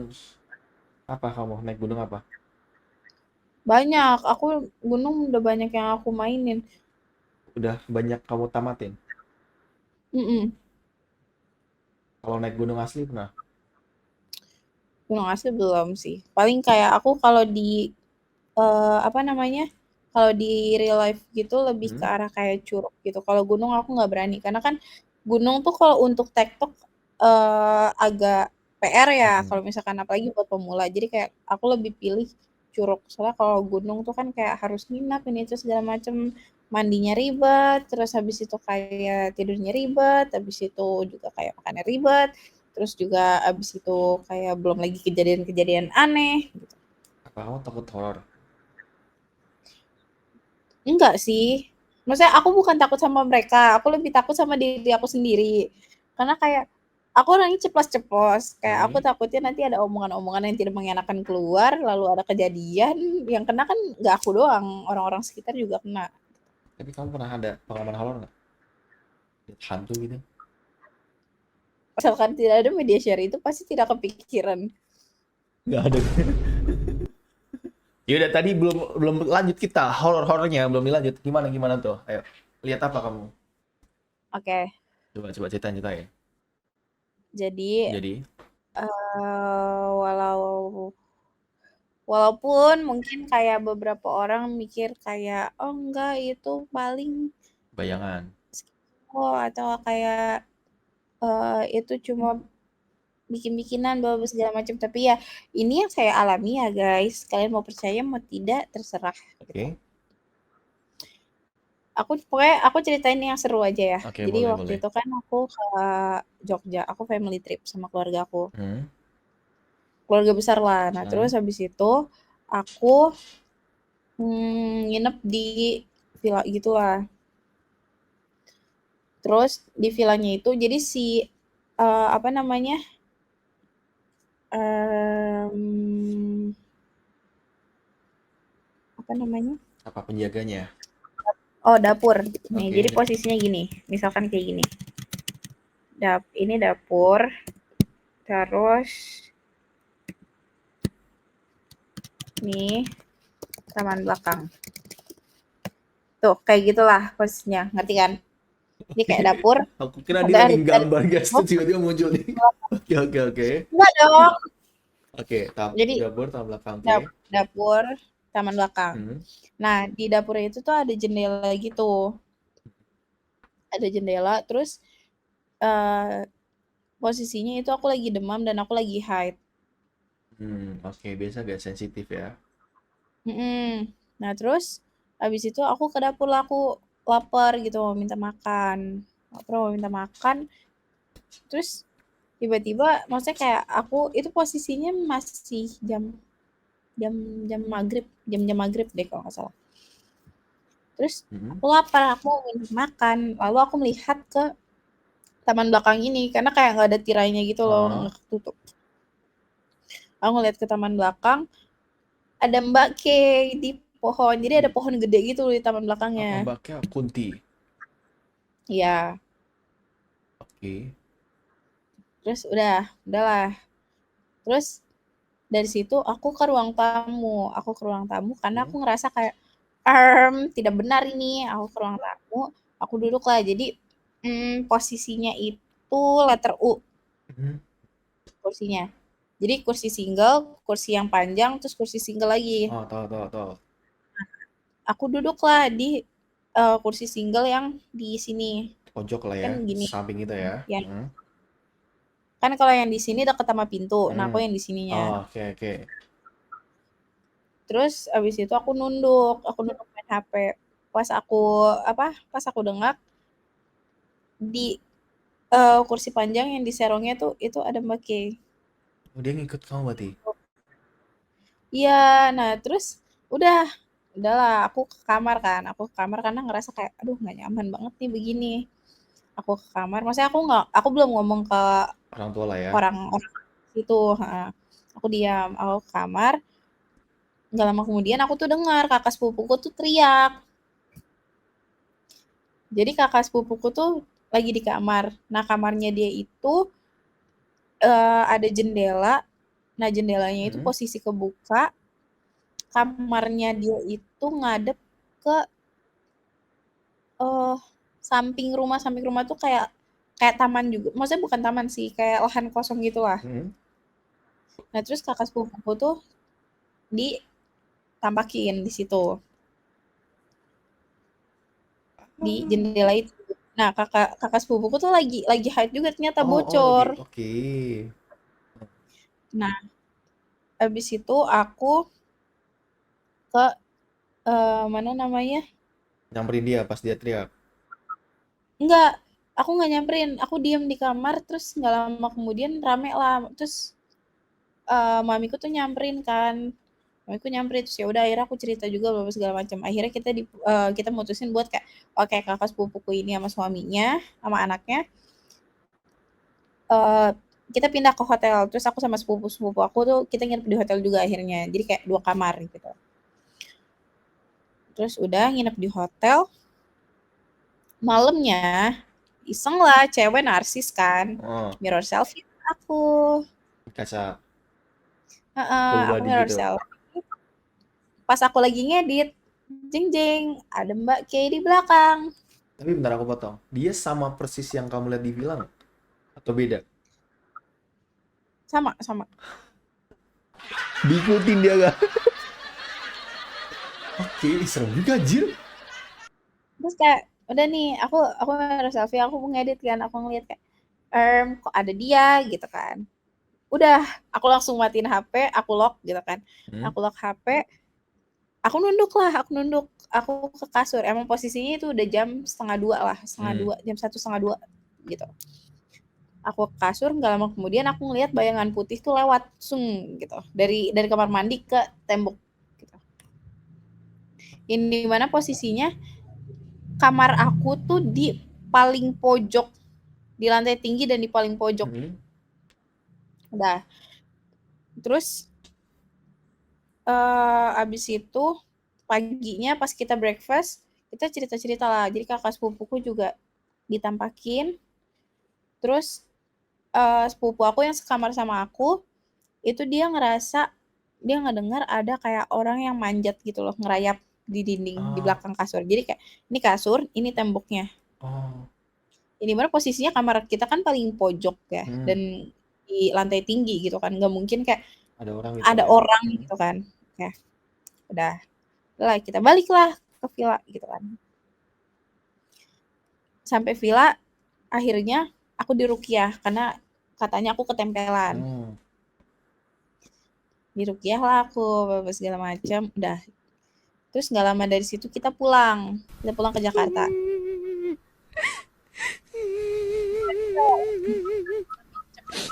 apa kamu? Naik gunung apa? Banyak, aku gunung udah banyak yang aku mainin. Udah banyak kamu tamatin. Mhm. Kalau naik gunung asli pernah. Gunung asli belum sih. Paling kayak aku kalau di apa namanya? Kalau di real life gitu lebih ke Hmm? arah kayak Curug gitu. Kalau gunung aku nggak berani karena kan gunung tuh kalau untuk tektok agak PR ya Hmm. kalau misalkan apalagi buat pemula. Jadi kayak aku lebih pilih Curug. Soalnya kalau gunung tuh kan kayak harus nginap ini itu segala macem, mandinya ribet, terus habis itu kayak tidurnya ribet, habis itu juga kayak makannya ribet, terus juga habis itu kayak belum lagi kejadian-kejadian aneh. Apa kamu takut horor? Enggak sih. Maksudnya aku bukan takut sama mereka, aku lebih takut sama diri aku sendiri. Karena kayak aku orangnya ceplas-ceplos, kayak aku Hmm? takutnya nanti ada omongan-omongan yang tidak mengenakan keluar, lalu ada kejadian yang kena kan nggak aku doang, orang-orang sekitar juga kena. Tapi kamu pernah ada pengalaman horor nggak? Lihat hantu gitu? Misalkan tidak ada media share itu pasti tidak kepikiran. Nggak ada. Ya udah tadi belum belum lanjut kita horor-horornya belum dilanjut. Gimana gimana tuh? Ayo, lihat apa kamu? Oke, Coba coba ceritain. jadi Jadi, walau walaupun mungkin kayak beberapa orang mikir kayak oh enggak itu paling bayangan. oh atau kayak itu cuma bikin-bikinan bla bla segala macam, tapi ya ini yang saya alami ya guys, kalian mau percaya mau tidak terserah gitu. Oke. Aku ceritain yang seru aja ya. Oke, Jadi boleh waktu boleh. itu kan aku ke Jogja, aku family trip sama keluarga aku, Hmm? keluarga besar lah. Nah terus Hmm? habis itu aku nginep di villa gitulah. Terus di villanya itu jadi si apa namanya, em, apa namanya, Apa penjaganya? oh dapur. Nih Oke. jadi posisinya gini, misalkan kayak gini. Ini dapur, terus nih taman belakang. Tuh kayak gitulah posisinya, ngerti kan? Ini kayak Oke. dapur, Aku kira dia dari lagi gambar guys, oh, tuh tiba-tiba muncul nih. Oke oke oke. enggak dong. Oke, Jadi dapur tahap belakang. Oke. dapur, taman belakang. Hmm. Nah di dapur itu tuh ada jendela gitu, ada jendela. Terus eh, posisinya itu aku lagi demam dan aku lagi haid. Oke, biasa gak sensitif ya. Mhm. Nah terus habis itu aku ke dapur lah, aku lapar gitu mau minta makan, lapar mau minta makan, terus Tiba-tiba maksudnya kayak aku itu posisinya masih jam jam jam maghrib, jam-jam maghrib deh kalau nggak salah. Terus Mm-mm. aku lapar, aku mau makan. Lalu aku melihat ke taman belakang ini karena kayak nggak ada tirainya gitu loh, Ah, nggak ketutup. Aku ngeliat ke taman belakang, ada Mbak K di pohon. Jadi ada pohon gede gitu di taman belakangnya. Mbaknya Kunti. Iya. Oke. Terus udahlah. Terus dari situ aku ke ruang tamu. Aku ke ruang tamu karena Hmm. aku ngerasa kayak tidak benar ini. Aku ke ruang tamu, aku duduk lah. Jadi posisinya itu letter U Hmm. kursinya. Jadi kursi single, kursi yang panjang, terus kursi single lagi. Oh, tahu tahu tahu. Aku duduk lah di kursi single yang di sini. Pojok lah ya, Kan gini. samping itu ya. Ya, Hmm. kan kalau yang di sini dekat sama pintu. Nah, aku Hmm. yang di sininya. Oh, oke oke. Terus abis itu aku nunduk main HP. Pas aku pas aku dengar di kursi panjang yang di serongnya tuh itu ada Mbak Kay. Oh, dia ngikut kamu berarti. Iya, nah terus udah udahlah aku ke kamar karena ngerasa kayak aduh nggak nyaman banget nih begini. Aku ke kamar, maksudnya aku belum ngomong ke Orang tua lah ya. orang-orang itu, heeh. Aku diam, aku ke kamar, nggak lama kemudian aku tuh dengar kakak sepupuku tuh teriak. Jadi kakak sepupuku tuh lagi di kamar. Nah, kamarnya dia itu ada jendela. Nah, jendelanya itu Hmm. posisi kebuka. Kamarnya dia itu ngadep ke eh samping rumah tuh kayak kayak taman juga. Maksudnya bukan taman sih, kayak lahan kosong gitulah. Hmm. Nah, terus kakak sepupuku tuh ditampakin di situ, di jendela itu. Nah, kakak kakak sepupuku tuh lagi haid juga ternyata Oh, oh lagi. bocor. Oke. Nah, habis itu aku ke mana namanya? Nyamperin dia pas dia teriak. Enggak, aku nggak nyamperin. Aku diem di kamar, terus nggak lama kemudian rame lah. Terus mamiku tuh nyamperin kan. Mamiku nyamperin terus ya udah akhirnya aku cerita juga bahwa segala macam. Akhirnya kita mutusin buat kayak oke kakak sepupuku ini sama suaminya sama anaknya eh kita pindah ke hotel. Terus aku sama sepupu-sepupu aku tuh kita nginep di hotel juga akhirnya. Jadi kayak 2 kamar gitu. Terus udah nginep di hotel, malamnya iseng lah cewek narsis kan, Oh, mirror selfie aku. kaca Heeh, full aku body mirror gitu. selfie. Pas aku lagi ngedit, jeng jeng, ada Mbak Kay di belakang. Tapi bentar aku potong. Dia sama persis yang kamu lihat di film atau beda? Sama, sama. Diikutin dia gak? Oke, serem juga anjir. Terus kayak udah nih, aku mirror selfie, aku mau ngedit kan, aku ngeliat kayak kok ada dia gitu kan. Udah, aku langsung matiin HP, aku lock gitu kan. Hmm? Aku lock HP, aku nunduk lah, aku ke kasur. Emang posisinya itu udah jam setengah dua lah, setengah Hmm. dua, jam satu setengah dua gitu. Aku ke kasur, nggak lama kemudian aku ngeliat bayangan putih tuh lewat, sung gitu, dari kamar mandi ke tembok gitu. Ini mana posisinya kamar aku tuh di paling pojok, di lantai tinggi dan di paling pojok. Hmm. Udah, terus abis itu paginya pas kita breakfast kita cerita-cerita lah. Jadi kakak sepupuku juga ditampakin. Terus sepupu aku yang sekamar sama aku itu dia ngedengar ada kayak orang yang manjat gitu loh, ngerayap di dinding di Ah, belakang kasur. Jadi kayak ini kasur, ini temboknya. oh. Ini mana posisinya kamar kita kan paling pojok ya Hmm. dan di lantai tinggi gitu kan. Nggak mungkin kayak Ada orang gitu ada lah ya. orang Hmm. gitu kan. Ya, udah. Lah kita baliklah ke villa gitu kan. Sampai villa akhirnya aku diruqyah karena katanya aku ketempelan. Hmm. Diruqyah lah aku apa segala macam. Udah. Terus nggak lama dari situ kita pulang. Kita pulang ke Jakarta.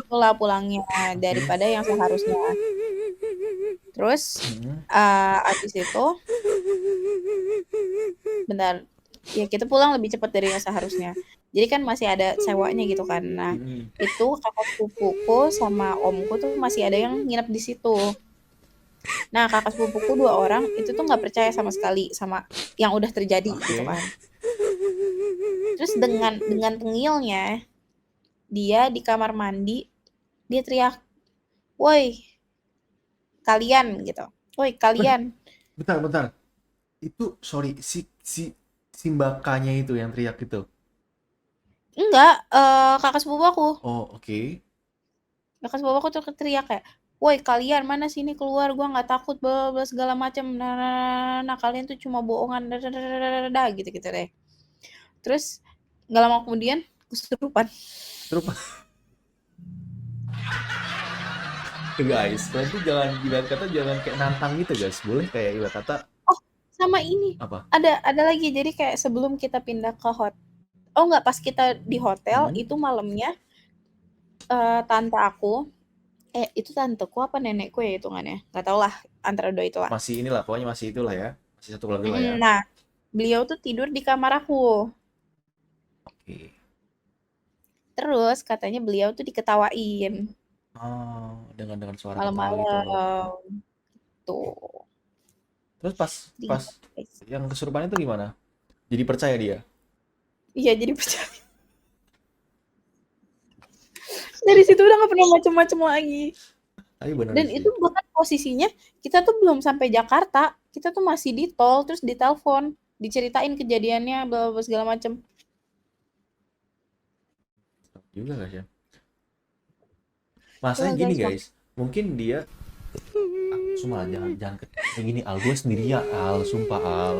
itulah pulangnya Oke. daripada yang seharusnya. Terus Mm-mm. abis itu bentar, ya kita pulang lebih cepat dari yang seharusnya. Jadi kan masih ada sewanya gitu kan. Nah, Mm-mm. itu kakak sepupuku sama omku tuh masih ada yang nginep di situ. Nah, kakak sepupuku 2 orang itu tuh nggak percaya sama sekali sama yang udah terjadi gitu Oke. kan. Terus dengan tengilnya dia di kamar mandi dia teriak, "Woi, kalian," gitu. "Woi, Weh, kalian." bentar, bentar. Itu sorry, si Mbak K-nya itu yang teriak gitu. Enggak, kakak sepupu aku. Oh, oke. Kakak sepupu aku tuh teriak kayak, "Woi, kalian mana sini keluar, gua nggak takut bla bla bla segala macam. Nah, kalian tuh cuma bohongan gitu-gitu deh. Terus nggak lama kemudian kesurupan. Terus guys, kalian tuh jangan ibarat kata jangan kayak nantang gitu guys. Boleh kayak ibarat kata Oh, sama ini. apa? Ada lagi. Jadi kayak sebelum kita pindah ke hotel. Oh enggak, pas kita di hotel Hmm? itu malamnya tante aku, itu tanteku apa nenekku ya hitungannya. Nggak tahu lah antara dua itulah. Masih inilah, pokoknya masih itulah ya. Masih satu keluarga lah ya. Nah, beliau tuh tidur di kamar aku. Oke. Terus katanya beliau tuh diketawain Oh, dengan suara ketawa gitu. malam-malam tuh. Terus pas Di pas yang kesurupan itu gimana? Jadi percaya dia? Iya, jadi percaya. Dari situ udah nggak pernah macem-macem lagi. Tapi bener Dan sih. itu bahkan posisinya kita tuh belum sampai Jakarta, kita tuh masih di tol, terus ditelepon, diceritain kejadiannya, bla bla segala macem. Juga gak sih? Masanya Wah gini guys, guys, mungkin dia sumpah jangan jangan kayak gini Al, gue sendiri ya Al, sumpah Al,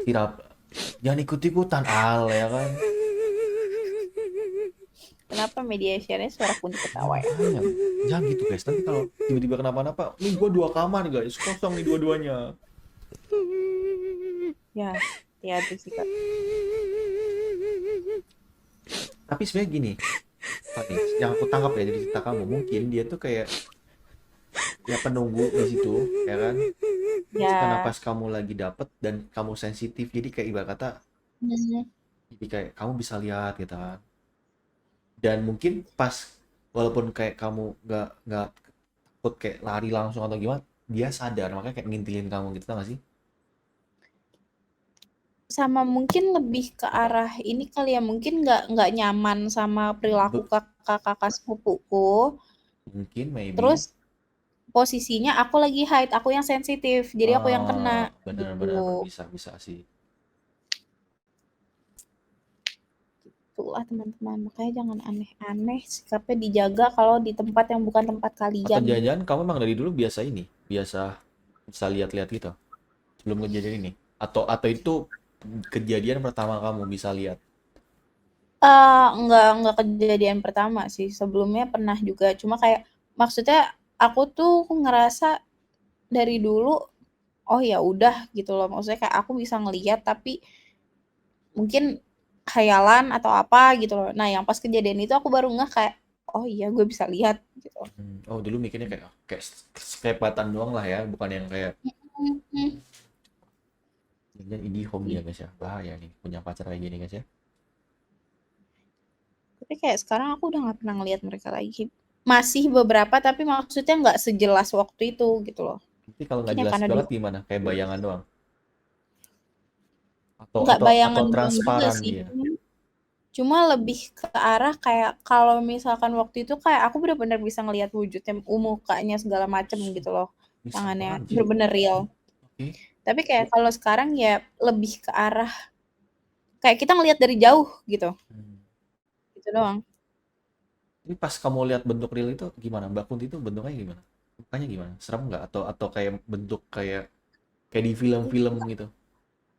tirap jangan ikut-ikutan Al ya kan. kenapa media share-nya suara kunti Ya ketawa ya? makanya jangan gitu guys, nanti kalau tiba-tiba kenapa-napa nih gue 2 kamar guys, kosong nih dua-duanya. Ya, hati-hati sih kak. Tapi sebenarnya gini Pak nih, yang aku tangkap ya dari cerita kamu, mungkin dia tuh kayak ya penunggu di situ ya kan. Terus karena Ya, pas kamu lagi dapet dan kamu sensitif, jadi kayak ibarat kata hmm, jadi kayak kamu bisa lihat gitu kan. Dan mungkin pas walaupun kayak kamu nggak takut kayak lari langsung atau gimana, dia sadar makanya kayak ngintilin kamu gitu tau gak sih? sama mungkin lebih ke Apa? arah ini kali ya, mungkin nggak nyaman sama perilaku Be- kakak-kakak sepupuku. Mungkin maybe. Terus posisinya aku lagi hide, aku yang sensitif, jadi aku yang kena Benar-benar gitu. bisa bisa sih. Itulah teman-teman, makanya jangan aneh-aneh, sikapnya dijaga kalau di tempat yang bukan tempat Atau kalian. jangan-jangan kamu emang dari dulu biasa ini, biasa bisa lihat-lihat gitu sebelum kejadian ini? Atau itu kejadian pertama kamu bisa lihat? Enggak kejadian pertama sih, sebelumnya pernah juga, cuma kayak maksudnya aku tuh ngerasa dari dulu, oh ya udah gitu loh, maksudnya kayak aku bisa ngelihat tapi mungkin khayalan atau apa gitu loh. Nah, yang pas kejadian itu aku baru ngeh kayak, oh iya gue bisa lihat gitu. Oh dulu mikirnya kayak kayak kelewatan doang lah ya, bukan yang kayak Mhm. jangan ini home ya guys ya, bahaya nih punya pacar kayak gini guys ya. Tapi kayak sekarang aku udah nggak pernah ngelihat mereka lagi. Masih beberapa tapi maksudnya nggak sejelas waktu itu gitu loh. Tapi kalau Mungkin nggak ya jelas karena banget dulu gimana? Kayak bayangan doang? Atau nggak atau atau bayangan doang juga transparan sih. dia? Cuma lebih ke arah kayak kalau misalkan waktu itu kayak aku bener-bener bisa ngelihat wujudnya, mukanya segala macem gitu loh. Bisa Tangannya apaan sih? bener-bener real. Oke. Tapi kayak kalau sekarang ya lebih ke arah kayak kita ngelihat dari jauh gitu. Hmm. Gitu doang. Tapi pas kamu lihat bentuk real itu gimana? Mbak Kunti itu bentuknya gimana? Mukanya gimana? Serem nggak? Atau kayak bentuk kayak kayak di film-film gitu?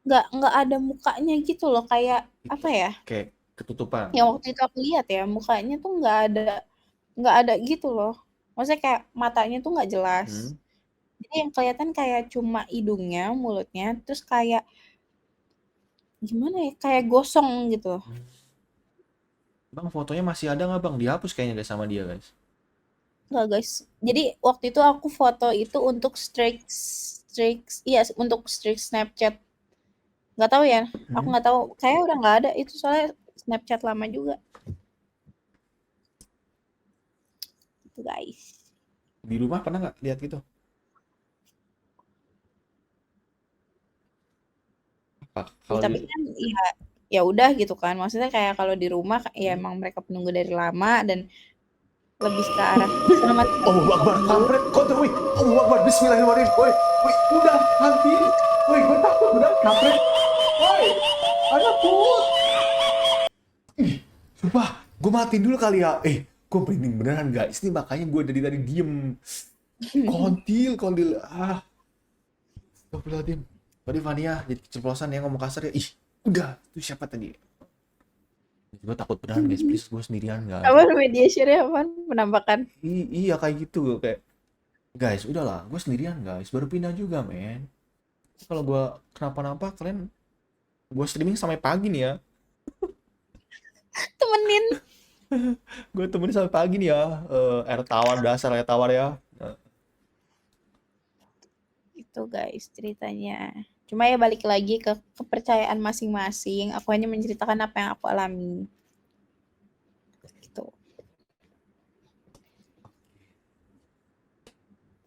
Nggak ada mukanya gitu loh, kayak apa Kayak, ya? kayak ketutupan. Yang waktu itu aku lihat ya, mukanya tuh nggak ada gitu loh. Maksudnya kayak matanya tuh nggak jelas. Hmm. Jadi yang kelihatan kayak cuma hidungnya, mulutnya, terus kayak gimana ya? Kayak gosong gitu. Hmm. Bang fotonya masih ada nggak bang? Dihapus kayaknya guys sama dia guys. Enggak guys. Jadi waktu itu aku foto itu untuk iya untuk streak Snapchat. Nggak tahu ya. Aku Hmm. nggak tahu. Kayaknya udah nggak ada itu soalnya Snapchat lama juga. Itu guys. Di rumah pernah nggak lihat gitu? Apa Ya, kalau tapi di kan ya ya udah gitu kan. Maksudnya kayak kalau di rumah ya Hmm? emang mereka penunggu dari lama dan lebih ke arah selamat Allahu Akbar, tidur. kampret, kontra, wih, Allahu Akbar, Bismillahirrahmanirrahim, woi, woi, udah, nanti, woi, gue takut, udah, kampret, woi, anakku, ih, sumpah, gue matiin dulu kali ya, gue merinding beneran guys, ini makanya gue dari tadi diem, kontil, astagfirullahaladzim, tadi Fania, jadi keceplosan ya ngomong kasar ya, ih, udah, itu siapa tadi? Gue takut beneran guys, please, gue sendirian guys, Apa mediationnya apa? Penampakan. iya kayak gitu, kayak, guys, udahlah, gue sendirian guys, baru pindah juga men. Kalau gue kenapa-napa, kalian gue streaming sampai pagi nih ya. Temenin. Gue temenin sampai pagi nih ya. Air tawar dasar air tawar ya. Itu guys ceritanya. Cuma ya balik lagi ke kepercayaan masing-masing. Aku hanya menceritakan apa yang aku alami. Gitu.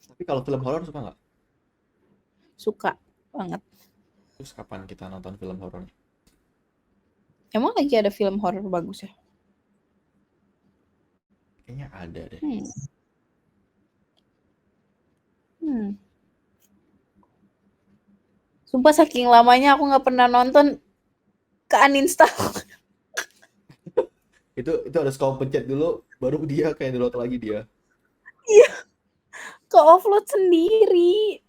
Tapi kalau film horor suka nggak? Suka banget. Terus kapan kita nonton film horor? Emang lagi ada film horor bagus ya? Kayaknya ada deh. Hmm. Hmm. Sumpah saking lamanya aku nggak pernah nonton, ke uninstall. Itu harus kau pencet dulu, baru dia kayak download lagi dia. Iya, ke offload sendiri.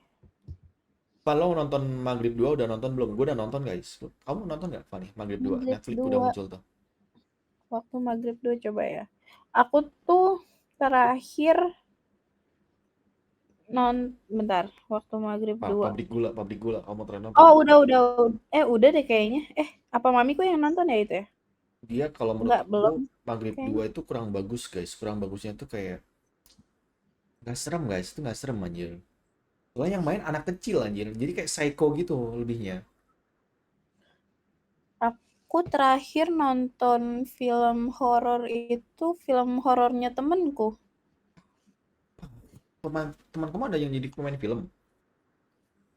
Pan lo nonton Maghrib 2 udah nonton belum? Gue udah nonton guys. Kamu nonton nggak Fanny? Maghrib 2 Maghrib Netflix udah 2. muncul tuh. Waktu maghrib 2 coba ya. Aku tuh terakhir bentar, waktu maghrib 2. Pabrik gula. Kamu terakhir nonton Oh, Pabrik Gula. udah deh kayaknya. Apa mamiku yang nonton ya itu ya? Dia kalau menurut Enggak, aku belum Maghrib kayaknya. 2 itu kurang bagus guys. Kurang bagusnya tuh kayak nggak serem guys. Itu nggak serem anjir. Soalnya yang main anak kecil anjir. Jadi kayak psycho gitu lebihnya. Aku terakhir nonton film horor itu film horornya temenku. Teman kamu ada yang jadi pemain film?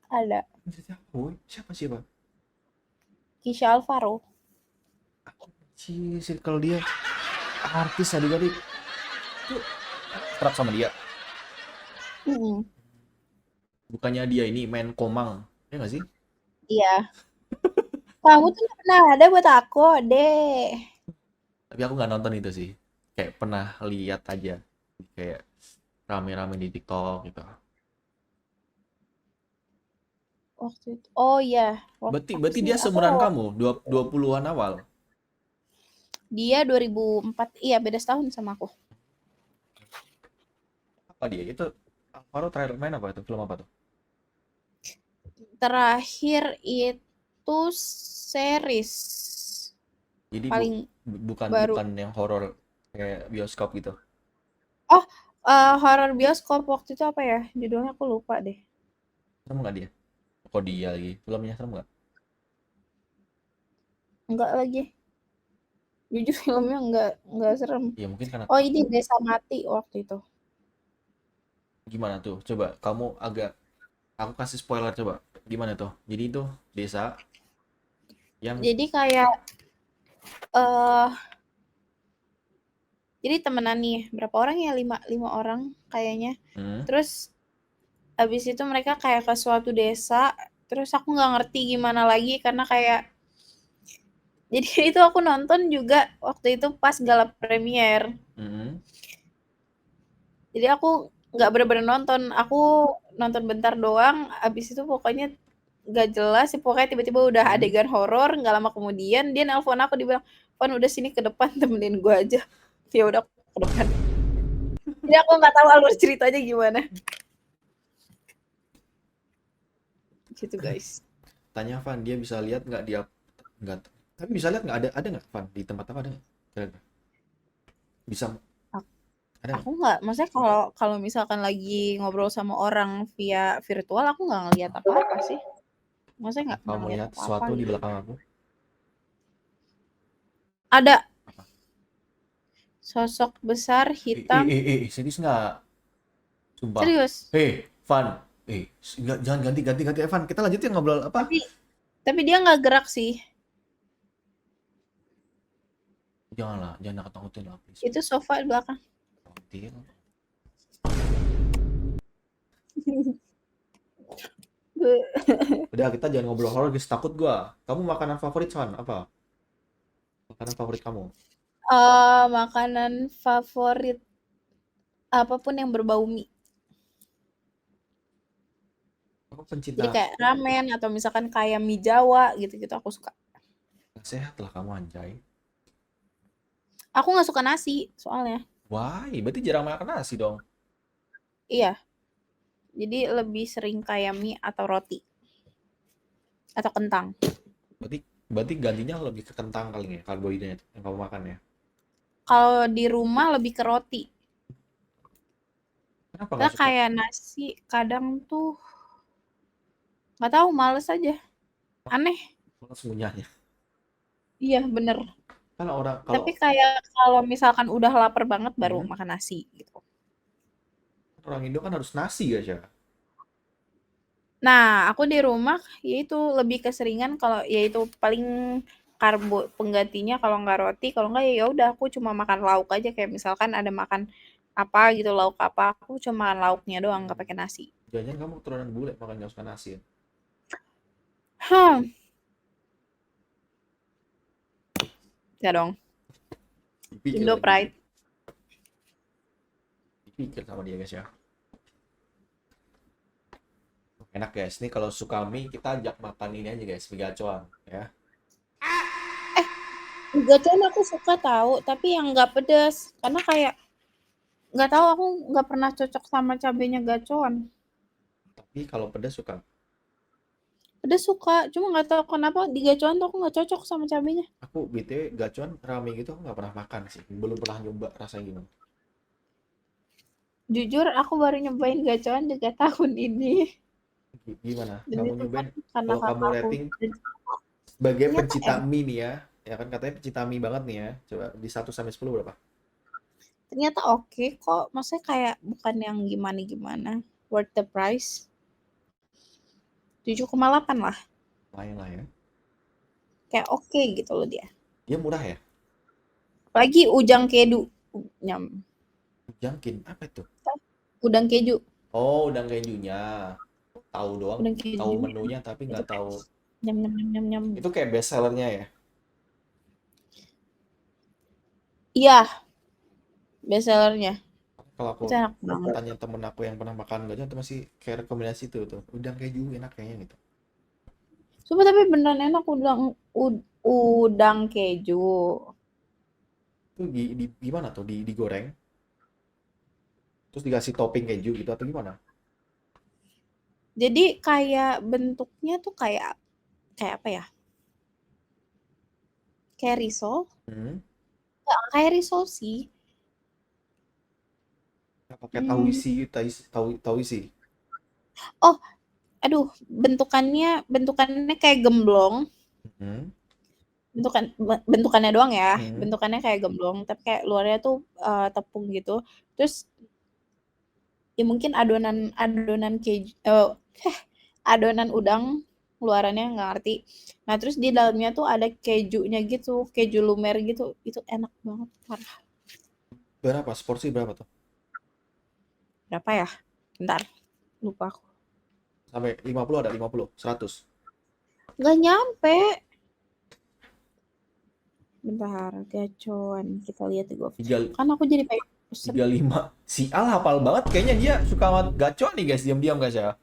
Ada. Siapa? Kisha Alvaro. Kalau dia artis adik-adik tuh kerap sama dia. Mm-mm. Bukannya dia ini main Komang. Ya nggak sih? Iya. Kamu tuh nggak pernah ada buat aku, deh. Tapi aku nggak nonton itu sih. Kayak pernah lihat aja. Kayak rame-rame di TikTok gitu. Waktu itu. Oh iya. Apa Berarti sih? dia Aku seumuran kamu, 20-an awal. dia 2004. Iya, beda setahun sama aku. Apa dia? Itu Alvaro terakhir main apa itu? Film apa tuh? Terakhir itu series Jadi paling bukan baru. bukan yang horor kayak bioskop gitu. Oh, horor bioskop waktu itu apa ya? Judulnya aku lupa deh. Serem nggak dia? Kok dia lagi? Filmnya serem nggak? Enggak lagi. Jujur filmnya enggak serem. Ya mungkin karena Oh, ini Desa Mati waktu itu. gimana tuh? Coba kamu aku kasih spoiler coba. Gimana tuh? Jadi itu desa yang Jadi kayak eh jadi temenan nih, berapa orang ya? Lima orang kayaknya. hmm, Terus habis itu mereka kayak ke suatu desa, terus aku nggak ngerti gimana lagi karena kayak jadi itu aku nonton juga waktu itu pas gala premier. hmm, Jadi aku nggak bener-bener nonton, aku nonton bentar doang, abis itu pokoknya nggak jelas sih, pokoknya tiba-tiba udah hmm. adegan horor, nggak lama kemudian dia nelpon aku, dia bilang, "Van udah sini ke depan temenin gue aja." Ya udah aku ke depan. Jadi aku nggak tahu alur ceritanya gimana. Gitu guys. Tanya Van, dia bisa lihat nggak dia nggak? Tapi bisa lihat nggak ada nggak Van di tempat apa ada nggak? Kira-kira. Bisa Ada nggak? Aku nggak, maksudnya kalau misalkan lagi ngobrol sama orang via virtual, aku nggak ngelihat apa-apa sih. Maksudnya nggak Kamu pernah ngelihat melihat apa-apa sesuatu di gitu. belakang aku? Ada Apa? sosok besar hitam, Serius nggak? Sumpah. serius. Van. Jangan ganti, Evan. Kita lanjutin ngobrol apa? Tapi tapi dia nggak gerak sih. Janganlah, jangan nakut-nakutin lah, please. Itu sofa di belakang. Nakutin. Udah, kita jangan ngobrol horor, guys. Takut gua. Kamu makanan favorit, Van? Apa? Makanan favorit kamu? Makanan favorit apapun yang berbau mie. Aku Jadi pencinta kayak ramen atau misalkan kayak mie Jawa gitu-gitu aku suka. sehat lah kamu, anjay. Aku nggak suka nasi soalnya. Why? Berarti jarang makan nasi dong. Iya, jadi lebih sering kayak mie atau roti atau kentang. Berarti berarti gantinya lebih ke kentang kali ya, karbohidrat yang kamu makan ya. Kalau di rumah lebih ke roti. Kenapa Karena nggak suka? kayak nasi kadang tuh nggak tahu, males aja. Aneh. Malas ngunyahnya. Iya bener. Kan orang kalau Tapi kayak kalau misalkan udah lapar banget baru hmm, makan nasi gitu. orang Indo kan harus nasi guys ya. Nah, aku di rumah yaitu lebih keseringan kalau yaitu paling karbo penggantinya kalau nggak roti, kalau nggak ya udah aku cuma makan lauk aja kayak misalkan ada makan apa gitu lauk apa, aku cuma makan lauknya doang nggak pakai nasi. Jangan kamu keturunan bule makan nggak suka nasi ya. Hmm, ya dong. Dipikir Indo lagi. Pride. Dipikir sama dia guys ya. Enak guys. Nih kalau suka mie kita ajak makan ini aja guys, mie gacoan ya. Gacoan aku suka tahu, tapi yang nggak pedas karena kayak nggak tahu aku nggak pernah cocok sama cabenya gacoan. Tapi kalau pedas suka. Pedas suka, cuma nggak tahu kenapa di gacoan tuh aku nggak cocok sama cabenya. Aku BTW gacoan rame gitu aku nggak pernah makan sih. Belum pernah nyoba rasanya gimana. Jujur aku baru nyobain gacoan juga tahun ini. Gimana? Dan Kamu itu kan nyobain? karena Kalau kamu kakakku. rating Dan sebagai ternyata pencinta enak. mie nih ya. Ya kan katanya pencinta mie banget nih ya. Coba di 1 sampai 10 berapa? Ternyata oke kok. Maksudnya kayak bukan yang gimana-gimana. Worth the price. 7,8 lah. Lumayan lah ya. Kayak oke gitu loh dia. Dia murah ya? Apalagi ujang kedu. Nyam. Jangkin apa itu? Udang keju. Oh, udang kejunya. Tahu doang. Udang Tahu kejunya. menunya tapi Itu nggak kayak tahu. nyam nyam nyam nyam nyam. Itu kayak best sellernya ya. Iya, best sellernya. Kalau aku Itu enak banget. tanya temen aku yang pernah makan gajah itu masih kayak rekomendasi itu tuh. Udang keju enak kayaknya gitu. Coba tapi beneran enak udang keju. Itu gimana tuh? Digoreng terus dikasih topping keju gitu atau gimana? Jadi kayak bentuknya tuh kayak kayak apa ya? Kayak risol. Hmm. Nggak kayak risol sih. Nggak pakai tahu Hmm. isi, tahu isi. Oh, aduh, bentukannya kayak gemblong. Hmm. Bentukannya doang ya. Hmm. Bentukannya kayak gemblong, tapi kayak luarnya tuh tepung gitu. Terus ya mungkin adonan adonan keju, adonan udang luarannya nggak ngerti. Nah terus di dalamnya tuh ada kejunya gitu, keju lumer gitu. Itu enak banget. Parah. Berapa? Seporsi berapa tuh? Berapa ya? Bentar, lupa aku. Sampai 50 ada 50, 100. Nggak nyampe. Bentar, gacoan. Kita lihat di GoFood. Tiga Kan aku jadi pengen pesen 35. Si Al hafal banget kayaknya dia suka banget gacor nih guys, diam-diam guys ya.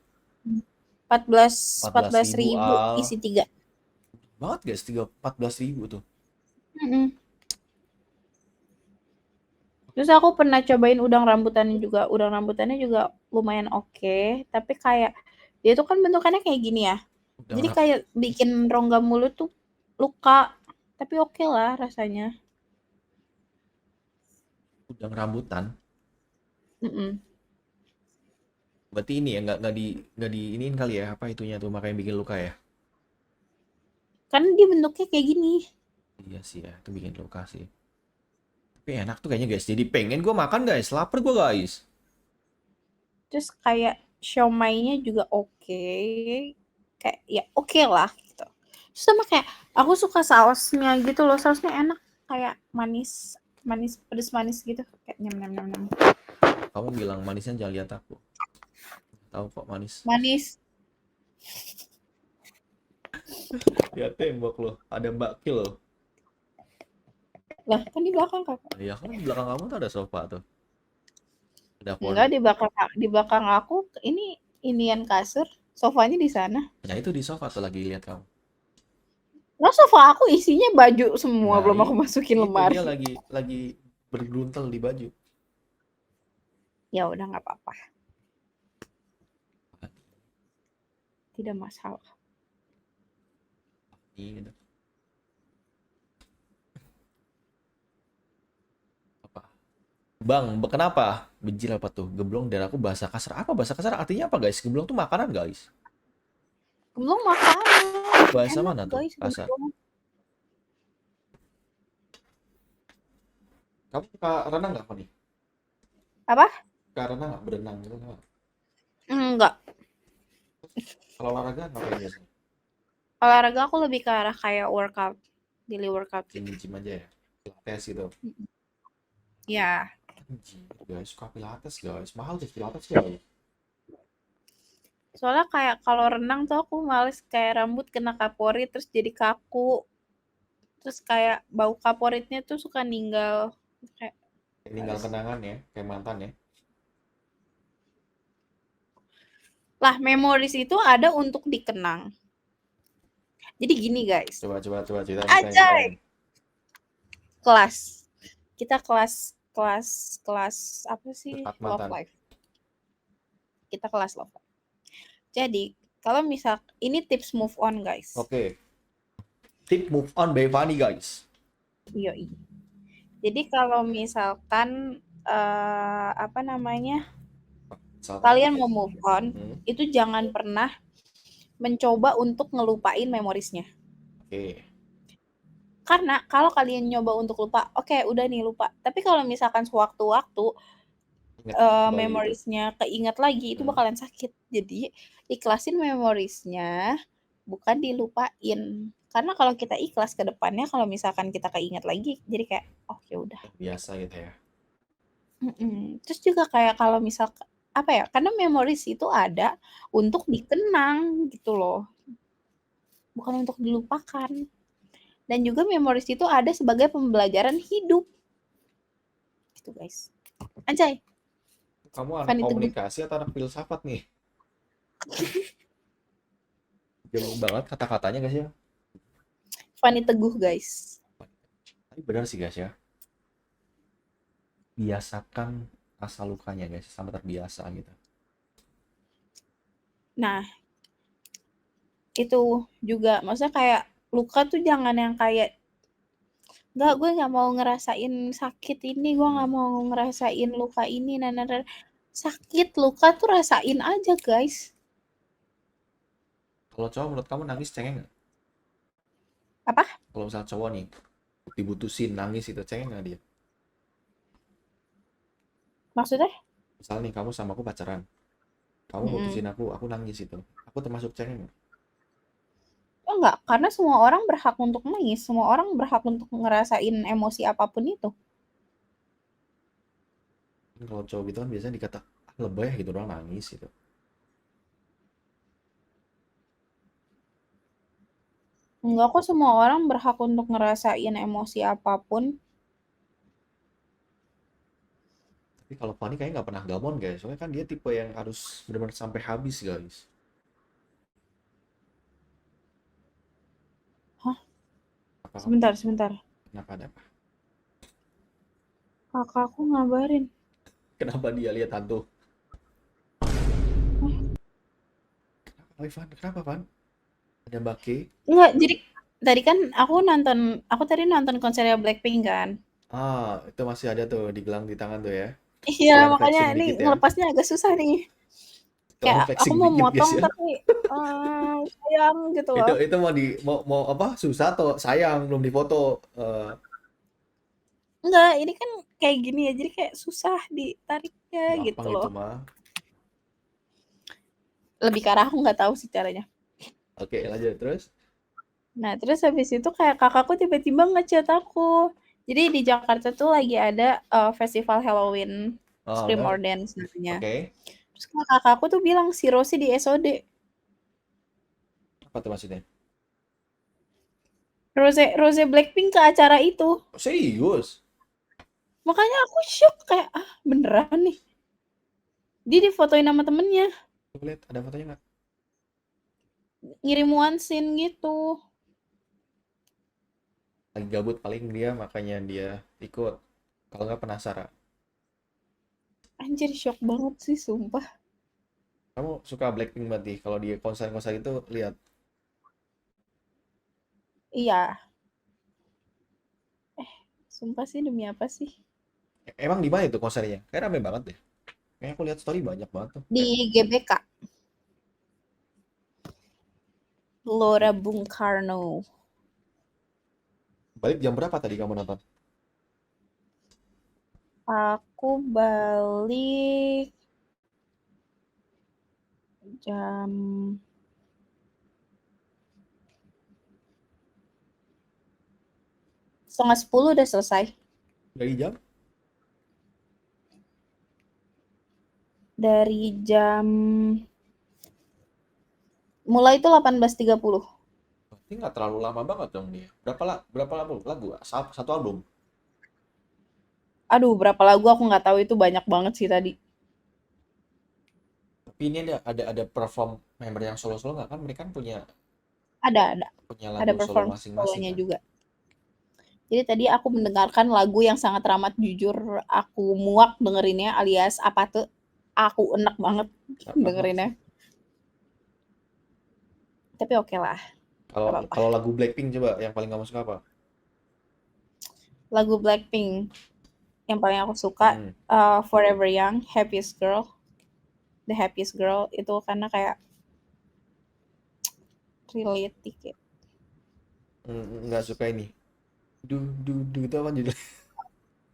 14 14 ribu 14.000 Al. isi 3. Banget guys, 14 ribu tuh. Mm-mm. Terus aku pernah cobain udang rambutannya juga. Udang rambutannya juga lumayan oke, tapi kayak dia tuh kan bentukannya kayak gini ya. Udang, Jadi kayak bikin rongga mulut tuh luka, tapi oke lah rasanya. udang rambutan. Mm-mm. Berarti ini ya nggak di iniin kali ya apa itunya tuh makanya bikin luka ya? Karena dia bentuknya kayak gini. Iya sih ya, itu bikin luka sih. Tapi enak tuh kayaknya guys. Jadi pengen gue makan guys, lapar gue guys. Terus kayak siomay-nya juga oke. Kayak ya oke lah gitu. Terus sama kayak aku suka sausnya gitu loh. Sausnya enak kayak manis, manis pedes manis gitu. Kayak nyam nyam nyam nyam. Kamu bilang manisnya jangan lihat aku. Tahu kok manis. Manis. Ya tembok loh, ada Mbak Kil loh. Lah kan di belakang kakak. Ya kan di belakang kamu tuh ada sofa tuh. Ada pohon. Enggak di belakang aku ini inian kasur. Sofanya di sana. Nah itu di sofa tuh lagi lihat kamu. Nah, sofa aku isinya baju semua Nah belum aku masukin itu dia lemari. lagi bergeluntel di baju. Ya udah nggak apa-apa, tidak masalah. Gitu. Apa? Bang, kenapa? Benjil apa tuh? Geblong dan aku bahasa kasar. Apa bahasa kasar artinya apa guys? Geblong tuh makanan guys. Gemblong makanan, Bahasa enak mana tuh? guys Kasar. gemblong. Kamu suka renang nggak, Fani? Apa? Suka renang nggak? Berenang gitu nggak? Enggak. Kalau olahraga ngapain biasanya? Olahraga aku lebih ke arah kayak workout, daily workout gitu. Gym aja ya? Pilates gitu. Ya, Anjir, guys, suka pilates guys. Mahal deh pilates guys. soalnya kayak kalau renang tuh aku males kayak rambut kena kaporit terus jadi kaku. Terus kayak bau kaporitnya tuh suka ninggal. Kayak Tinggal males. kenangan ya, kayak mantan ya. Lah, memories itu ada untuk dikenang. Jadi gini guys, Coba ceritain. Ajay, kelas. Kita kelas kelas kelas apa sih? Dekat Love mantan. life. Kita kelas love life. Jadi, kalau misal ini tips move on guys. Oke. Tip move on by Fani guys. Yoi. Jadi kalau misalkan apa namanya? Misalkan. Kalian mau move on, Hmm, itu jangan pernah mencoba untuk ngelupain memorisnya. Oke. Karena kalau kalian nyoba untuk lupa, oke udah nih lupa. Tapi kalau misalkan sewaktu-waktu Ingat kembali itu. memoriesnya keinget lagi, itu Hmm, bakalan sakit. Jadi ikhlasin memoriesnya, bukan dilupain. Karena kalau kita ikhlas ke depannya, kalau misalkan kita keinget lagi, jadi kayak, oh ya udah. Biasa gitu ya. Terus juga kayak kalau misal apa ya? Karena memories itu ada untuk dikenang gitu loh, bukan untuk dilupakan. Dan juga memories itu ada sebagai pembelajaran hidup. Gitu guys. Anjay, Kamu anak Fanny Teguh. komunikasi atau anak filsafat nih? Jauh banget kata-katanya guys ya. Fanny Teguh guys. Tapi benar sih guys ya. Biasakan rasa lukanya guys, sampai terbiasa gitu. Nah, itu juga maksudnya kayak luka tuh jangan yang kayak nggak, gue nggak mau ngerasain sakit ini, gue nggak mau ngerasain luka ini, nah. Sakit, luka tuh rasain aja guys. Kalau cowok menurut kamu nangis cengeng nggak? Apa? Kalau misal cowok nih dibutusin nangis itu cengeng nggak dia? Maksudnya? Misal nih kamu sama aku pacaran, kamu Mm-mm. mutusin aku nangis itu. Aku termasuk cengeng nggak? Enggak, karena semua orang berhak untuk nangis, semua orang berhak untuk ngerasain emosi apapun itu. Kan kalau cowok gitu kan biasanya dikata "Ah, lebay gitu doang nangis gitu." Enggak kok, semua orang berhak untuk ngerasain emosi apapun. Tapi kalau Fanny kayaknya nggak pernah gamon guys. Soalnya kan dia tipe yang harus benar-benar sampai habis guys. Hah? Apa kamu? Sebentar. Kenapa ada apa? Kakakku ngabarin. Kenapa dia lihat hantu? Hah? Kenapa Van? Kenapa Van? Ada Mbak K? Enggak, jadi tadi kan aku tadi nonton konsernya Blackpink kan. Ah, itu masih ada tuh di gelang di tangan tuh ya. Iya, Sekalian makanya flexing ini dikit ya. ngelepasnya agak susah nih. Sekalian Kayak aku flexing mau dikit guys motong ya. tapi sayang gitu loh. Itu mau apa? Susah atau sayang belum difoto? Enggak, ini kan kayak gini ya, jadi kayak susah ditariknya gitu Gampang itu loh. mah. Lebih ke arah aku nggak tahu sih caranya. Oke, lanjut terus. Nah, terus habis itu kayak kakakku tiba-tiba ngechat aku. Jadi di Jakarta tuh lagi ada festival Halloween, Oh, Scream or enggak. Dance namanya. Oke. Terus kakakku tuh bilang si Rosi di SOD. Apa tuh maksudnya? Rose Blackpink ke acara itu. Serius? Makanya aku shock kayak beneran nih. Dia difotoin sama temennya, Coba lihat ada fotonya nggak? ngirim one scene gitu. Lagi gabut paling dia, makanya dia ikut. Kalau nggak penasaran. Anjir shock banget sih sumpah. Kamu suka Blackpink berarti? Kalau di konser-konser itu lihat. Iya, sumpah sih demi apa sih? Emang di mana itu konsernya? Kayak rame banget deh. Kayak aku lihat story banyak banget tuh. Di GBK, Gelora Bung Karno. Balik jam berapa tadi kamu nonton? Aku balik jam 9:30 udah selesai. Dari jam? Dari jam mulai itu 18.30. Berarti nggak terlalu lama banget dong dia. Berapa lagu? Satu album. Aduh, berapa lagu aku nggak tahu itu banyak banget sih tadi. Tapi ini ada perform member yang solo-solo nggak kan? Mereka kan punya Ada, ada. punya Ada lagu solo perform masing-masing solonya kan? juga. Jadi tadi aku mendengarkan lagu yang sangat ramah jujur aku muak dengerinnya alias apa tuh aku enak banget dengerinnya. Tapi oke lah, Kalau gak apa-apa. kalau lagu Blackpink coba yang paling kamu suka apa? Lagu Blackpink yang paling aku suka Hmm. Forever Young, Happiest Girl, The Happiest Girl itu karena kayak relate dikit. Nggak suka ini. Du itu apa judulnya?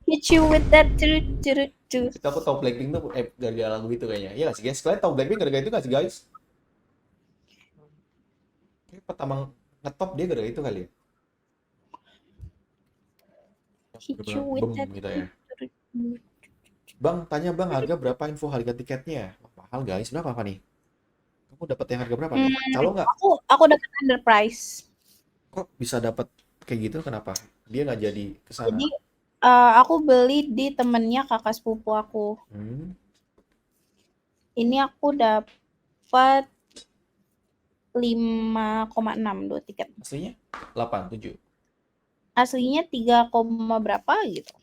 Hit you with that turut turut turut. Itu aku tahu Blackpink tuh gara-gara lagu itu kayaknya. Iya nggak sih guys? Kalian tahu Blackpink gara-gara itu nggak sih guys? Kayak pertama ngetop dia gara-gara itu kali ya. Hit you Bener-bener with bem that gitu ya. turut turut. Bang, tanya bang harga berapa, info harga tiketnya? Wah, mahal guys, berapa apa nih? Kamu dapat yang harga berapa nih? Calo nggak? Aku dapat underprice. Kok bisa dapat kayak gitu? Kenapa? Dia nggak jadi ke sana. Jadi aku beli di temennya kakak sepupu aku. Hmm, Ini aku dapat 5,6 dua tiket. aslinya 8, 7. Aslinya 3, berapa gitu.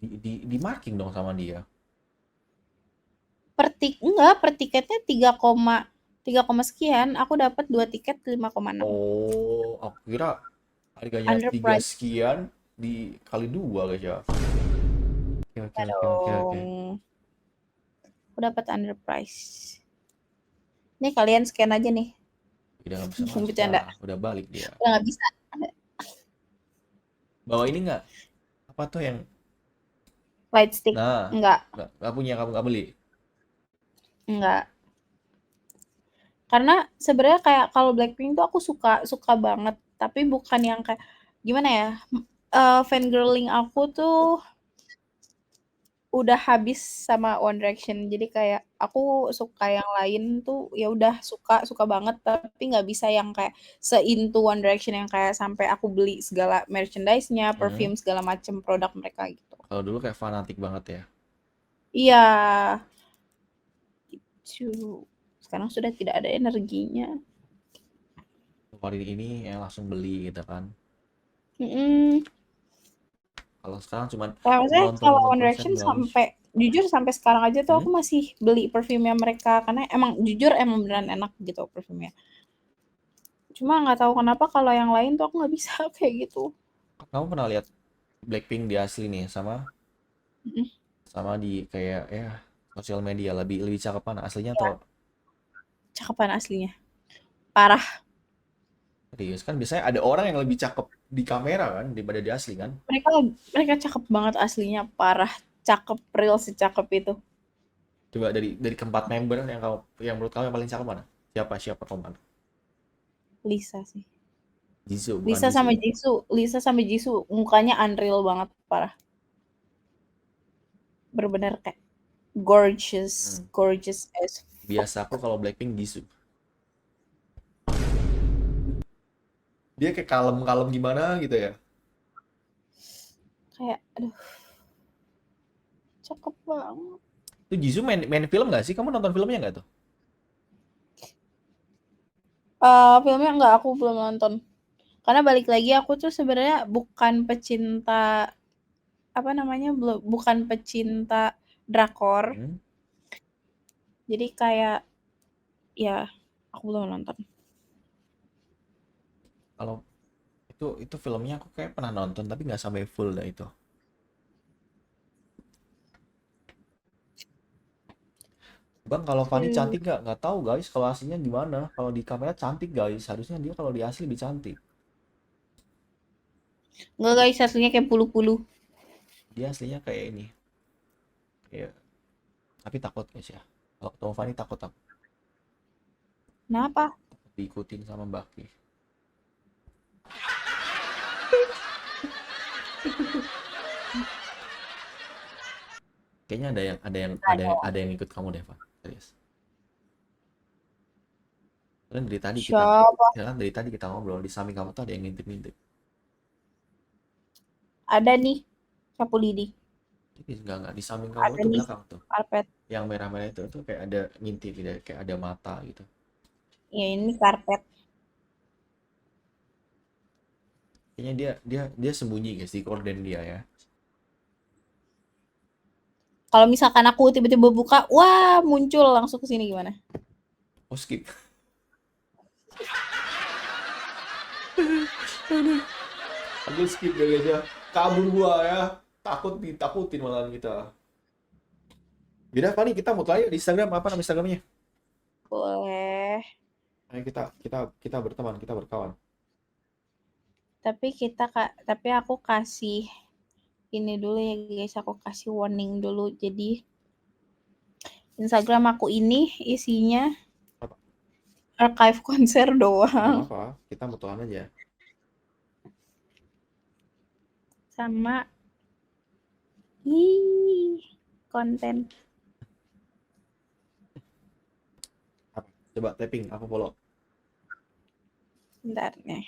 Di marking dong sama dia. Enggak, per tiketnya 3, sekian. Aku dapat 2 tiket 5,6. Oh, aku kira harganya 3 Underprice sekian dikali 2 guys ya. Oke, oke, oke, oke, oke. dong. Aku dapat underprice. Nih kalian scan aja nih. Udah nggak bisa masuk Bercanda. lah, udah balik dia. Udah nggak bisa. Bawa ini nggak? Apa tuh yang? Light stick. Nah, Enggak, nggak punya, kamu nggak beli. enggak. Karena sebenarnya kayak kalau Blackpink tuh aku suka suka banget, tapi bukan yang kayak gimana ya? Fangirling aku tuh udah habis sama One Direction. Jadi kayak aku suka yang lain tuh ya udah suka suka banget, tapi nggak bisa yang kayak se-into One Direction yang kayak sampai aku beli segala merchandise-nya, Hmm. perfume segala macem produk mereka gitu. Kalau dulu kayak fanatik banget ya. Iya, gitu. Sekarang sudah tidak ada energinya. Hari ini ya langsung beli gitu kan. Mm-mm. Kalau sekarang cuman Maksudnya nonton kalau nonton One konser Direction nggak usah. sampai jujur sampai sekarang aja tuh Hmm? aku masih beli parfumnya mereka karena emang jujur emang beneran enak gitu parfumnya. Cuma nggak tahu kenapa kalau yang lain tuh aku nggak bisa kayak gitu. Kamu pernah lihat Blackpink di asli nih sama Mm-mm. Sama di kayak ya sosial media lebih lebih cakep mana aslinya Ya, atau cakepan aslinya. Parah. serius kan biasanya ada orang yang lebih cakep di kamera kan daripada di asli kan. Mereka mereka cakep banget aslinya, parah. Cakep, real secakep itu. Coba dari keempat member yang menurut kamu yang paling cakep mana? Siapa siapa kamu? Lisa sih. Jisoo bukan Lisa Jisoo sama ya. Jisoo, Lisa sama Jisoo mukanya unreal banget, parah. Bener-bener kayak gorgeous, Hmm. gorgeous as fuck. Biasa aku kalau Blackpink Jisoo. Dia kayak kalem-kalem gimana gitu ya. Kayak aduh, cakep banget. Itu Jisoo main film nggak sih? Kamu nonton filmnya nggak tuh? Filmnya enggak, aku belum nonton. Karena balik lagi aku tuh sebenarnya bukan pecinta apa namanya, bukan pecinta drakor. Hmm. Jadi kayak ya aku belum nonton. Kalau itu filmnya aku kayak pernah nonton tapi nggak sampai full dah itu. Bang, kalau Fanny Aduh. cantik nggak? Nggak tahu guys. Kalau aslinya gimana? Kalau di kamera cantik guys. Harusnya dia kalau di asli lebih cantik. Enggak guys, aslinya kayak puluh-puluh. Dia aslinya kayak ini. Kayak, tapi takut guys ya. Kalau ketemu Fanny takut aku. Kenapa? Diikutin sama Baki. Kayaknya ada yang ikut kamu deh, Fan. Serius. Kan dari tadi kita Siapa? ya kan dari tadi kita ngobrol di samping kamu tuh ada yang ngintip-ngintip. Ada nih, sapu lidi. Jadi enggak di samping kamu Ada tuh nih, belakang tuh. karpet. Yang merah-merah itu tuh kayak ada ngintip gitu, kayak ada mata gitu. Ya ini karpet. Kayaknya dia sembunyi guys di korden dia ya. Kalau misalkan aku tiba-tiba buka, wah muncul langsung ke sini gimana? Oh skip. Aku skip ya guys ya. Kabur gua ya. Ditakutin malahan kita. Beda apa nih kita mau tanya di Instagram apa nama Instagramnya? Boleh. Ayo kita berteman, kita berkawan. Tapi aku kasih ini dulu ya guys, aku kasih warning dulu. Jadi Instagram aku ini isinya Apa? archive konser Nggak doang apa-apa, kita mutuan aja. sama ih konten. Apa? Coba tapping, aku follow. Bentar nih.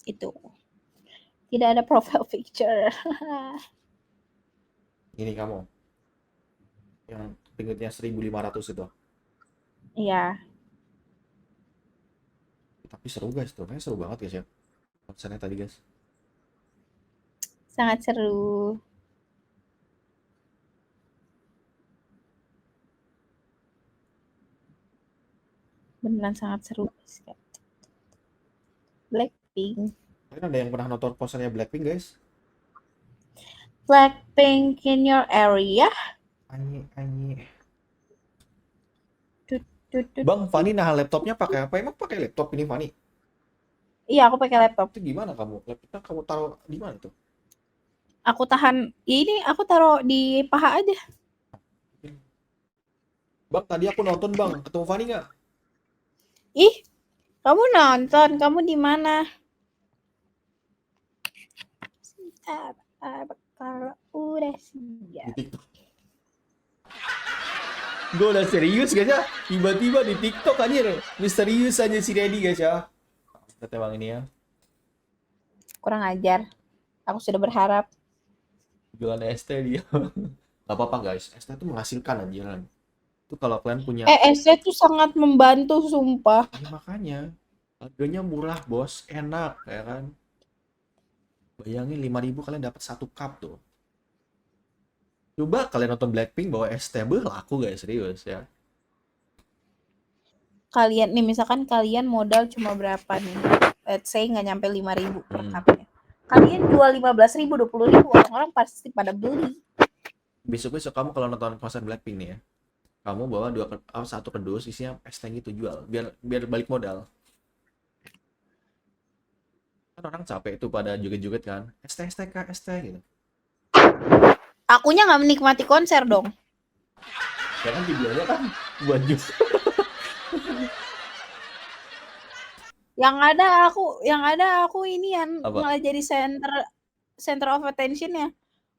Itu. Tidak ada profile picture. Ini kamu yang pengikutnya 1.500 itu. Iya, Tapi seru guys tuh, kayaknya seru banget guys ya. Konsernya tadi guys. sangat seru. Beneran sangat seru guys. Blackpink. Kalian ada yang pernah nonton konsernya Blackpink guys? Blackpink in your area. Anyi, anyi. Tut, tut, tut, Bang, tut. Fani nah laptopnya pakai apa? Emang pakai laptop ini Fani? Iya, aku pakai laptop. Itu gimana kamu? Laptopnya kamu taruh di mana tuh? Aku tahan. Ya ini aku taruh di paha aja. Bang, tadi aku nonton bang, ketemu Fani nggak? Ih, kamu nonton? Kamu di mana? Kalau udah Di siap. TikTok. Gue udah serius guys ya. Tiba-tiba di TikTok anjir. Misterius aja si Reddy guys ya. Kata bang ini ya. Kurang ajar. Aku sudah berharap. Jualan ST dia. Gak apa-apa guys. ST itu menghasilkan anjiran. Itu kalau kalian punya. SC tuh sangat membantu, sumpah. Ya makanya. Harganya murah bos. Enak ya kan. Bayangin 5.000 kalian dapat 1 cup tuh. Coba kalian nonton Blackpink bawa ST. Laku guys serius ya. Kalian nih, misalkan kalian modal cuma berapa nih? Let's say nggak nyampe 5.000 per Hmm. cupnya. Kalian jual 15.000, 20.000, orang-orang pasti pada beli. Besok-besok kamu kalau nonton konser Blackpink nih ya, kamu bawa satu kardus isinya es teh gitu, jual biar biar balik modal. Kan orang capek tuh pada joget-joget kan, es teh kak, es teh gitu. Akunya nggak menikmati konser dong. Ya kan videonya kan buat jus. Yang ada aku ini yang Apa? malah jadi center of attention ya.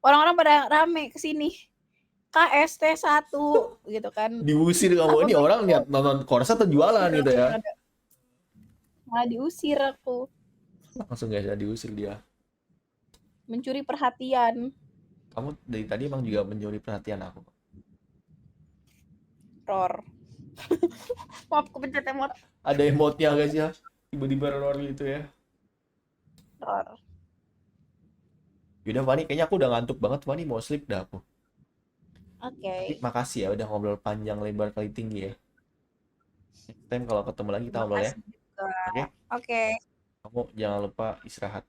Orang-orang pada rame ke sini. KST 1 gitu kan. Diusir kamu, Apa ini orang lihat nonton konser atau jualan gitu ya. malah diusir aku. Langsung guys ya, diusir dia. Mencuri perhatian. Kamu dari tadi emang juga mencuri perhatian aku. Ror. Maaf, kepencet emot. Ada emotnya guys ya, tiba-tiba Rory itu ya. Ror. Yaudah Fani, kayaknya aku udah ngantuk banget Fani, mau sleep dah aku. Tapi Oke. makasih ya udah ngobrol panjang lebar kali tinggi ya. Next time kalau ketemu lagi kita Terima ngobrol ya. kasih juga. Oke? Oke. Kamu jangan lupa istirahat.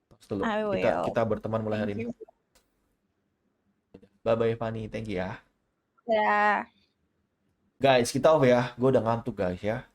Terus dulu. I Kita will. kita berteman mulai hari Thank ini. you. Bye bye Fani, thank you ya. Ya. Guys, kita off ya. Gue udah ngantuk guys ya.